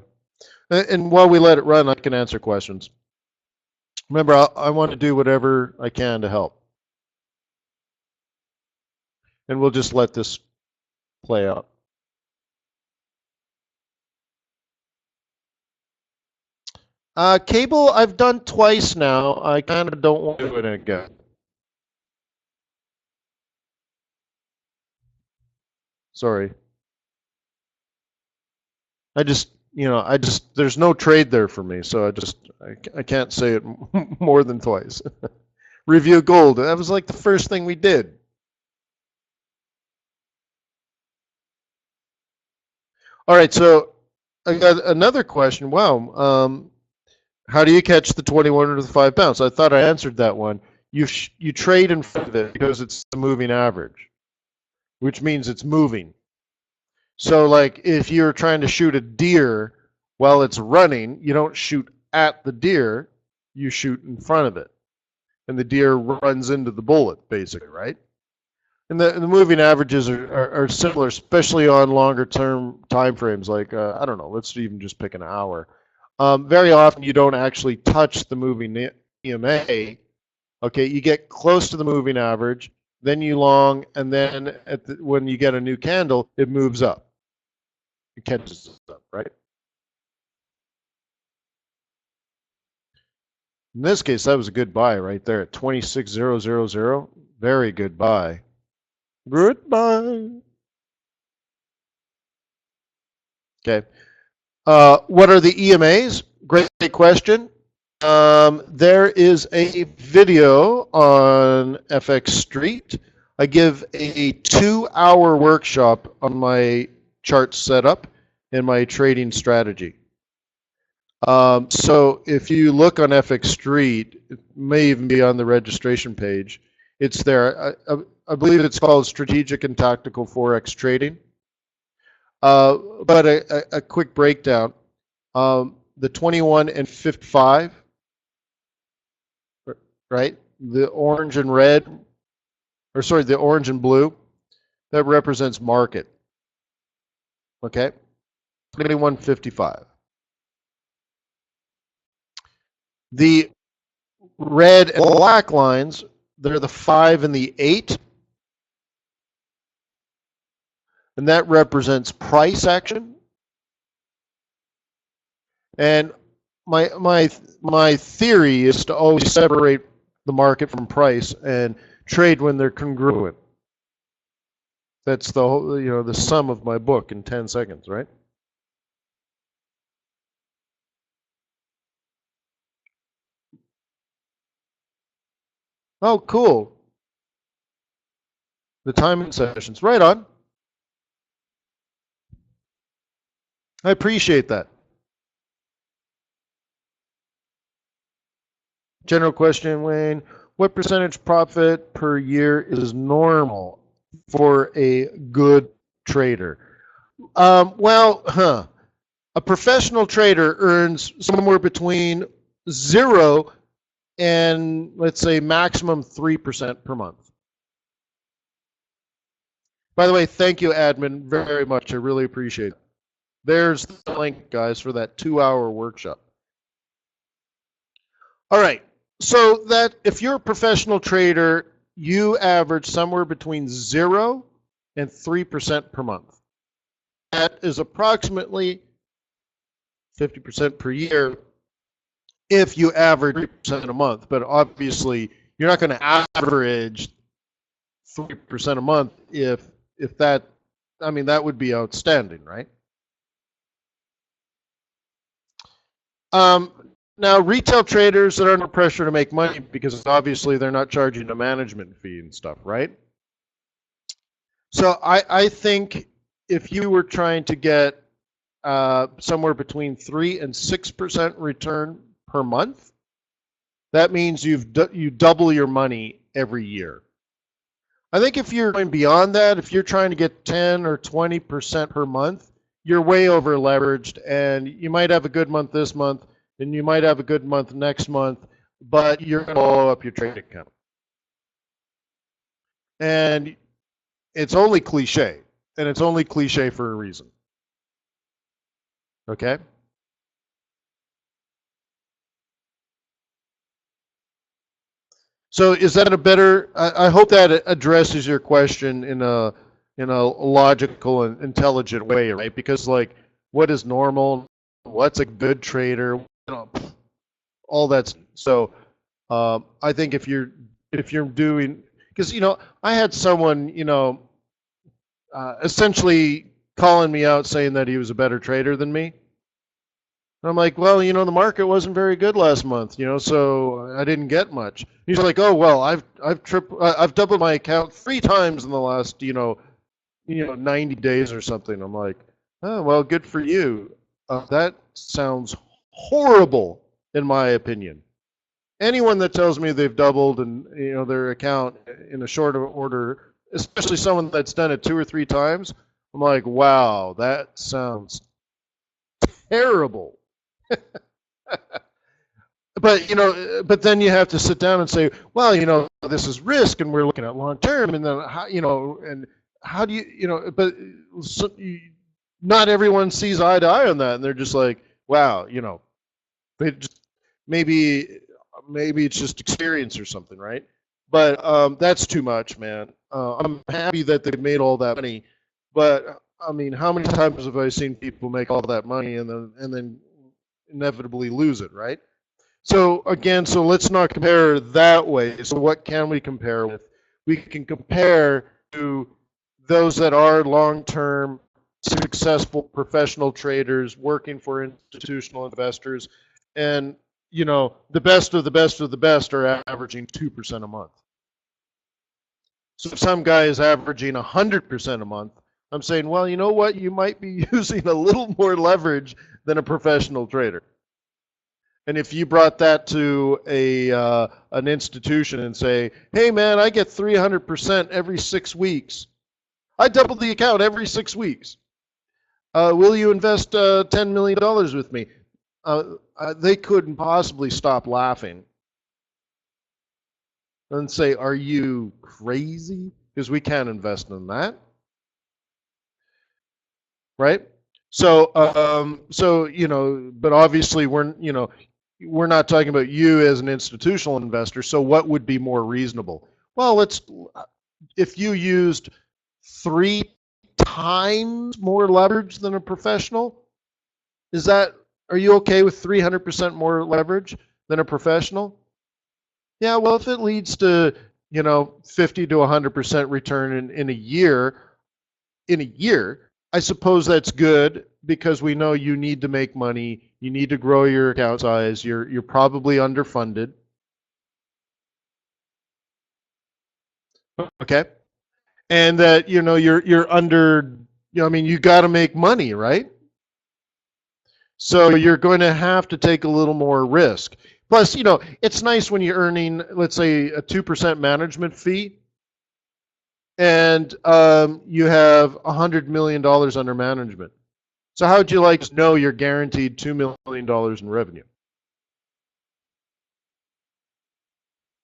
And while we let it run, I can answer questions. Remember, I want to do whatever I can to help. And we'll just let this play out. Cable, I've done twice now. I kind of don't want to do it again. Sorry. There's no trade there for me, so I can't say it more than twice. Review gold. That was like the first thing we did. All right, so I got another question. Wow, how do you catch the 21 or the 5 bounce? I thought I answered that one. You trade in front of it because it's the moving average, which means it's moving. So like if you're trying to shoot a deer while it's running, you don't shoot at the deer, you shoot in front of it. And the deer runs into the bullet, basically, right? And the moving averages are similar, especially on longer term time frames. Like I don't know, let's even just pick an hour. Very often you don't actually touch the moving EMA. Okay, you get close to the moving average, then you long, and then when you get a new candle, it moves up. It catches up, right? In this case, that was a good buy right there at 26,000. Very good buy. Goodbye. Okay. What are the EMAs? Great question. There is a video on FX Street. I give a 2-hour workshop on my chart setup and my trading strategy. So if you look on FX Street, it may even be on the registration page. It's there. I believe it's called Strategic and Tactical Forex Trading. But a quick breakdown. The 21 and 55, right? The orange and red, or sorry, the orange and blue, that represents market. Okay? 21.55. The red and black lines, they're the 5 and the 8. And that represents price action. And my theory is to always separate the market from price and trade when they're congruent. That's the whole, the sum of my book in 10 seconds, right? Oh, cool. The timing sessions, right on. I appreciate that. General question, Wayne. What percentage profit per year is normal for a good trader? A professional trader earns somewhere between 0 and, let's say, maximum 3% per month. By the way, thank you, admin, very much. I really appreciate it. There's the link, guys, for that 2-hour workshop. All right. So that if you're a professional trader, you average somewhere between 0 and 3% per month. That is approximately 50% per year if you average 3% a month. But obviously, you're not going to average 3% a month if that, I mean, that would be outstanding, right? Now, retail traders are under pressure to make money because obviously they're not charging a management fee and stuff, right? So I think if you were trying to get somewhere between 3 and 6% return per month, that means you double your money every year. I think if you're going beyond that, if you're trying to get 10 or 20% per month, you're way over leveraged, and you might have a good month this month, and you might have a good month next month, but you're going to blow up your trading account. And it's only cliche, and it's only cliche for a reason. Okay? So is that a better, I hope that addresses your question in a logical and intelligent way, right? Because like, what is normal? What's a good trader? All that's, so I think if you're doing, because I had someone essentially calling me out saying that he was a better trader than me. And I'm like, well, the market wasn't very good last month, so I didn't get much. He's like, oh well, I've doubled my account 3 times in the last 90 days or something. I'm like, Oh, well, good for you. That sounds horrible, in my opinion. Anyone that tells me they've doubled and their account in a short order, especially someone that's done it 2 or 3 times, I'm like, wow, that sounds terrible. But but then you have to sit down and say, well, this is risk, and we're looking at long term, and then and how do but so, not everyone sees eye to eye on that, and they're just like, wow, they just maybe it's just experience or something, right? But that's too much, man. I'm happy that they made all that money, but I mean, how many times have I seen people make all that money and then inevitably lose it, right? So again, so let's not compare that way. So what can we compare with? We can compare to those that are long-term, successful professional traders working for institutional investors, and the best of the best of the best are averaging 2% a month. So if some guy is averaging 100% a month, I'm saying, well, you know what? You might be using a little more leverage than a professional trader. And if you brought that to an institution and say, "Hey, man, I get 300% every 6 weeks. I double the account every 6 weeks. Will you invest $10 million with me?" They couldn't possibly stop laughing and say, "Are you crazy? Because we can't invest in that, right?" So, but obviously we're not talking about you as an institutional investor. So, what would be more reasonable? Well, if you used 3 times more leverage than a professional, are you okay with 300% more leverage than a professional? Yeah, well, if it leads to 50 to 100% return in a year, I suppose that's good because we know you need to make money, you need to grow your account size, you're probably underfunded. Okay? And that you're under I mean, you got to make money, right? So you're going to have to take a little more risk. Plus, it's nice when you're earning, let's say, a 2% management fee, and you have $100 million under management. So how would you like to know you're guaranteed $2 million in revenue?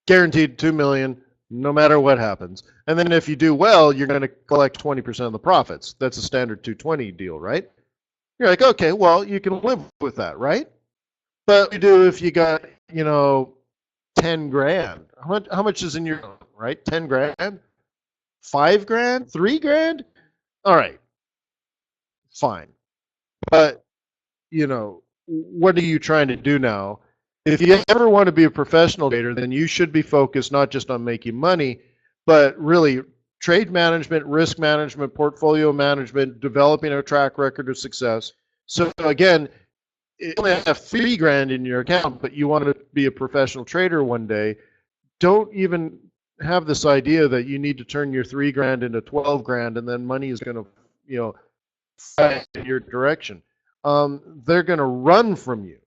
Guaranteed 2 million, no matter what happens. And then if you do well, you're going to collect 20% of the profits. That's a standard 220 deal, right? You're like, okay, well, you can live with that, right? But you do if you got 10 grand. How much is in your right? 10 grand, 5 grand, 3 grand. All right, fine. But what are you trying to do now? If you ever want to be a professional trader, then you should be focused not just on making money, but really trade management, risk management, portfolio management, developing a track record of success. So again, you only have 3 grand in your account, but you want to be a professional trader one day, don't even have this idea that you need to turn your 3 grand into 12 grand and then money is going to, fly in your direction. They're going to run from you.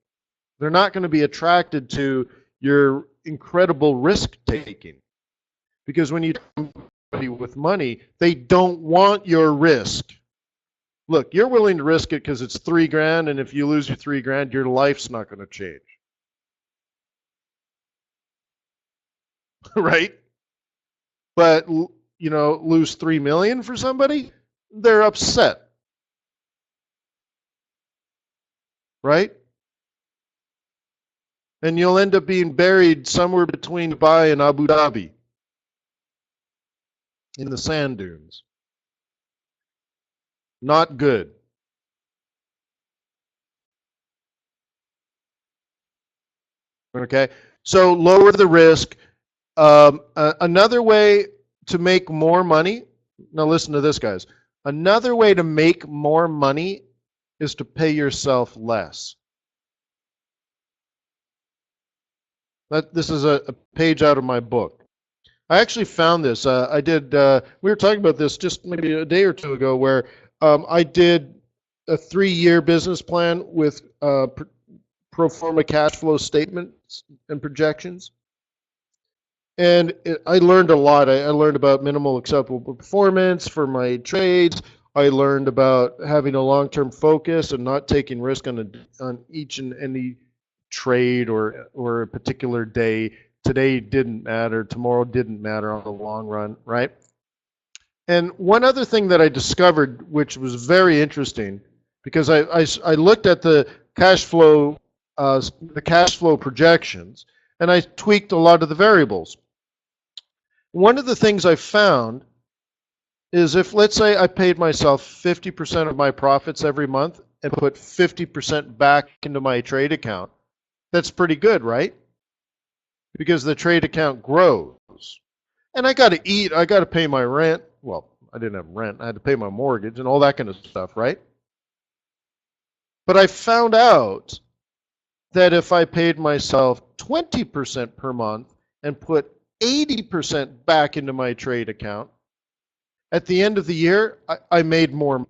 They're not going to be attracted to your incredible risk taking. Because when you talk to somebody with money, they don't want your risk. Look, you're willing to risk it because it's 3 grand, and if you lose your 3 grand, your life's not going to change. Right? But lose 3 million for somebody, they're upset. Right? And you'll end up being buried somewhere between Dubai and Abu Dhabi in the sand dunes. Not good. Okay? So lower the risk. Another way to make more money, now listen to this, guys. Another way to make more money is to pay yourself less. This is a page out of my book. I actually found this. We were talking about this just maybe a day or two ago, where I did a 3-year business plan with pro forma cash flow statements and projections. And I learned a lot. I learned about minimal acceptable performance for my trades. I learned about having a long-term focus and not taking risk on each and any trade or a particular day. Today didn't matter. Tomorrow didn't matter on the long run, right? And one other thing that I discovered, which was very interesting, because I looked at the cash flow projections, and I tweaked a lot of the variables. One of the things I found is if, let's say, I paid myself 50% of my profits every month and put 50% back into my trade account, that's pretty good, right? Because the trade account grows. And I got to eat, I got to pay my rent. Well, I didn't have rent, I had to pay my mortgage and all that kind of stuff, right? But I found out that if I paid myself 20% per month and put 80% back into my trade account, at the end of the year, I made more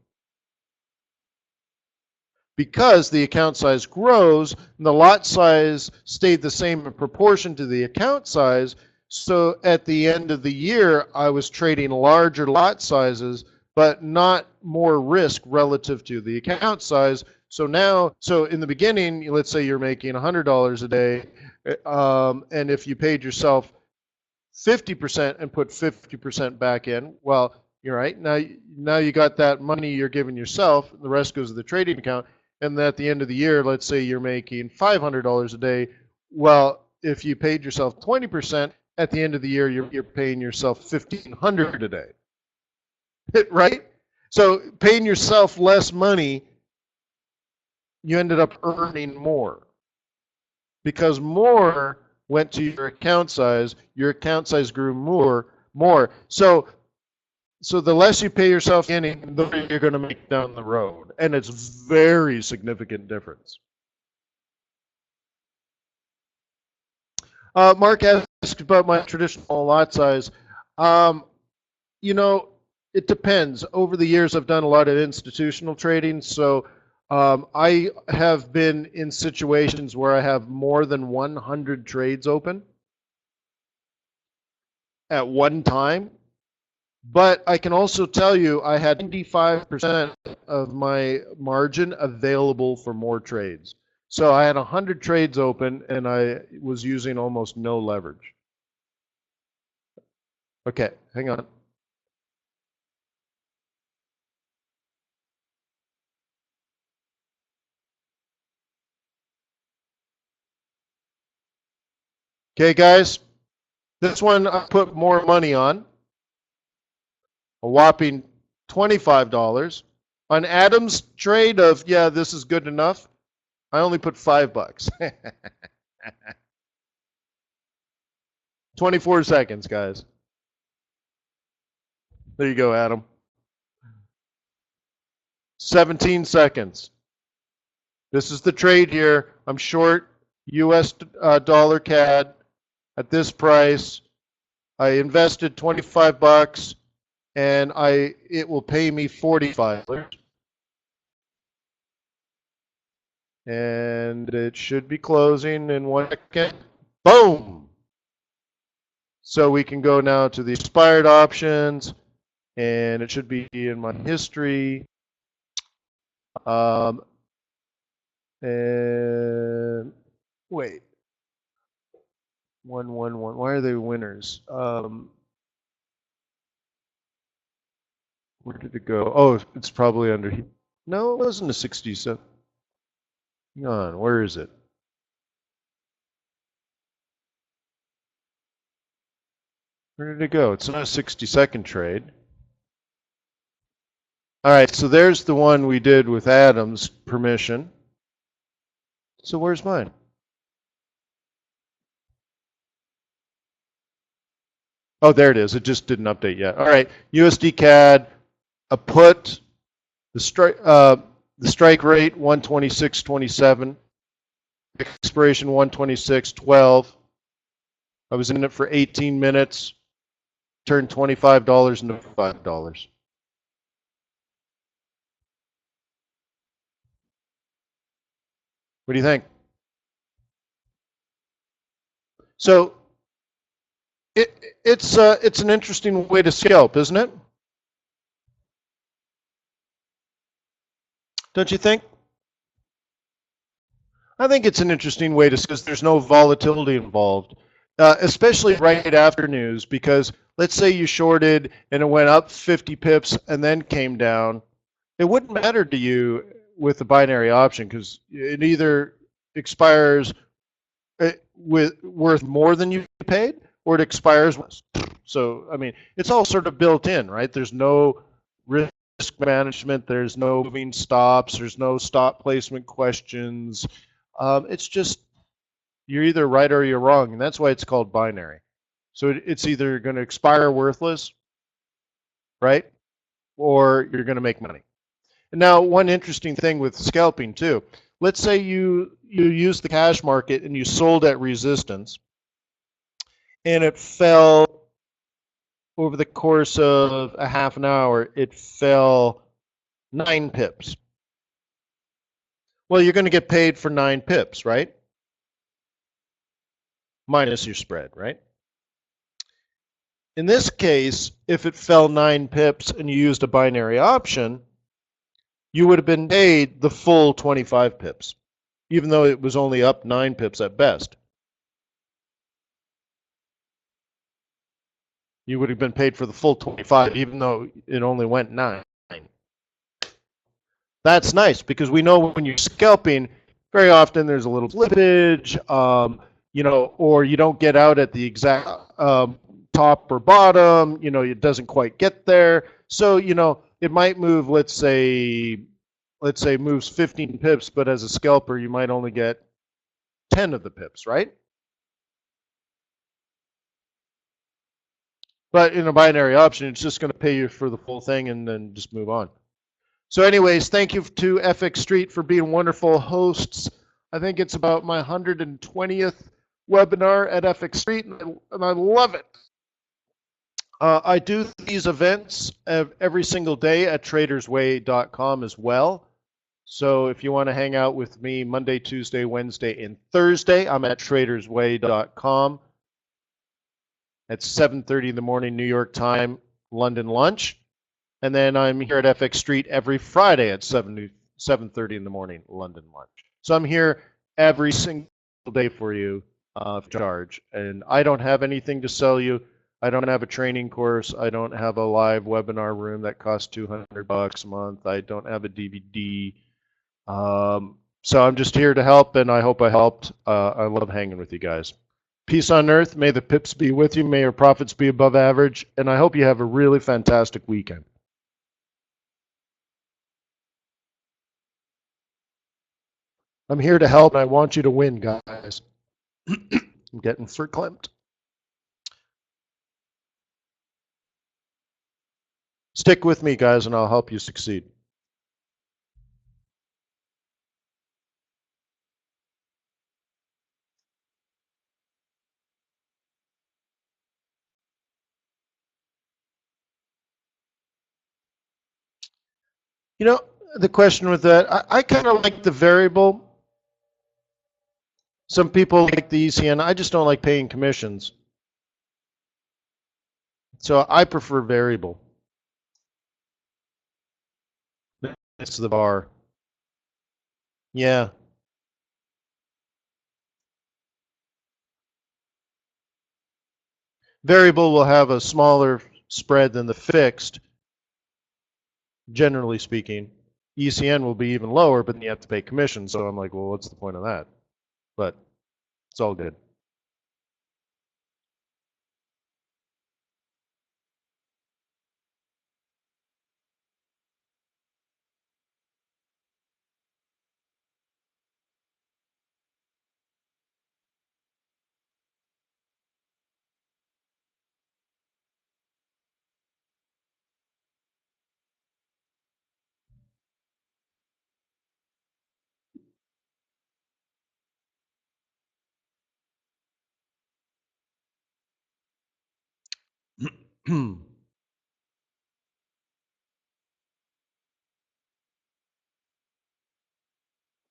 because the account size grows and the lot size stayed the same in proportion to the account size. So at the end of the year, I was trading larger lot sizes, but not more risk relative to the account size. So now, so in the beginning, let's say you're making $100 a day, and if you paid yourself 50% and put 50% back in, well, you're right. Now you got that money you're giving yourself, the rest goes to the trading account, and at the end of the year, let's say you're making $500 a day. Well, if you paid yourself 20%, at the end of the year, you're paying yourself $1,500 a day, right? So paying yourself less money, you ended up earning more because more went to your account size grew more. So the less you pay yourself in, the more you're going to make down the road. And it's very significant difference. Mark asked about my traditional lot size. You know, it depends. Over the years, I've done a lot of institutional trading. So I have been in situations where I have more than 100 trades open at one time. But I can also tell you I had 95% of my margin available for more trades. So I had 100 trades open and I was using almost no leverage. Okay, hang on. Okay, guys, this one I put more money on, a whopping $25. On Adam's trade of, yeah, this is good enough, I only put $5. 24 seconds, guys. There you go, Adam. 17 seconds. This is the trade here. I'm short US dollar CAD at this price. I invested $25 and it will pay me $45. And it should be closing in 1 second. Boom! So we can go now to the expired options, and it should be in my history. And wait, 111. Why are they winners? Where did it go? Oh, it's probably under here. No, it wasn't a 67. Hang on, where is it? Where did it go? It's not a 60-second trade. All right, so there's the one we did with Adam's permission. So where's mine? Oh, there it is. It just didn't update yet. All right, USD CAD, a put, the strike rate 126.27, expiration 126.12. I was in it for 18 minutes, turned $25 into $5. What do you think? So it's an interesting way to scalp, isn't it? Don't you think? I think it's an interesting way to, because there's no volatility involved, especially right after news. Because let's say you shorted and it went up 50 pips and then came down, it wouldn't matter to you with the binary option because it either expires with worth more than you paid or it expires less. So I mean, it's all sort of built in, right? There's no risk management, there's no moving stops, there's no stop placement questions. It's just you're either right or you're wrong, and that's why it's called binary. So it's either going to expire worthless, right, or you're going to make money. And now, one interesting thing with scalping too. Let's say you use the cash market and you sold at resistance, and it fell over the course of a half an hour. It fell 9 pips. Well, you're going to get paid for 9 pips, right? Minus your spread, right? In this case, if it fell 9 pips and you used a binary option, you would have been paid the full 25 pips, even though it was only up 9 pips at best. You would have been paid for the full 25, even though it only went 9. That's nice because we know when you're scalping, very often there's a little slippage, or you don't get out at the exact top or bottom. It doesn't quite get there. So it might move. Let's say moves 15 pips, but as a scalper, you might only get 10 of the pips, right? But in a binary option, it's just going to pay you for the full thing and then just move on. So anyways, thank you to FX Street for being wonderful hosts. I think it's about my 120th webinar at FX Street, and I love it. I do these events every single day at tradersway.com as well. So if you want to hang out with me Monday, Tuesday, Wednesday, and Thursday, I'm at tradersway.com at 7:30 in the morning, New York time, London lunch. And then I'm here at FX Street every Friday at 7:30 in the morning, London lunch. So I'm here every single day for you, charge. And I don't have anything to sell you. I don't have a training course. I don't have a live webinar room that costs $200 a month. I don't have a DVD. So I'm just here to help, and I hope I helped. I love hanging with you guys. Peace on earth. May the pips be with you. May your profits be above average. And I hope you have a really fantastic weekend. I'm here to help, and I want you to win, guys. I'm getting verklempt. Stick with me, guys, and I'll help you succeed. The question with that, I kind of like the variable. Some people like the ECN. I just don't like paying commissions. So I prefer variable. It's the bar. Yeah. Variable will have a smaller spread than the fixed, generally speaking. ECN will be even lower, but then you have to pay commission. So I'm like, well, what's the point of that? But it's all good.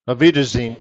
Auf Wiedersehen.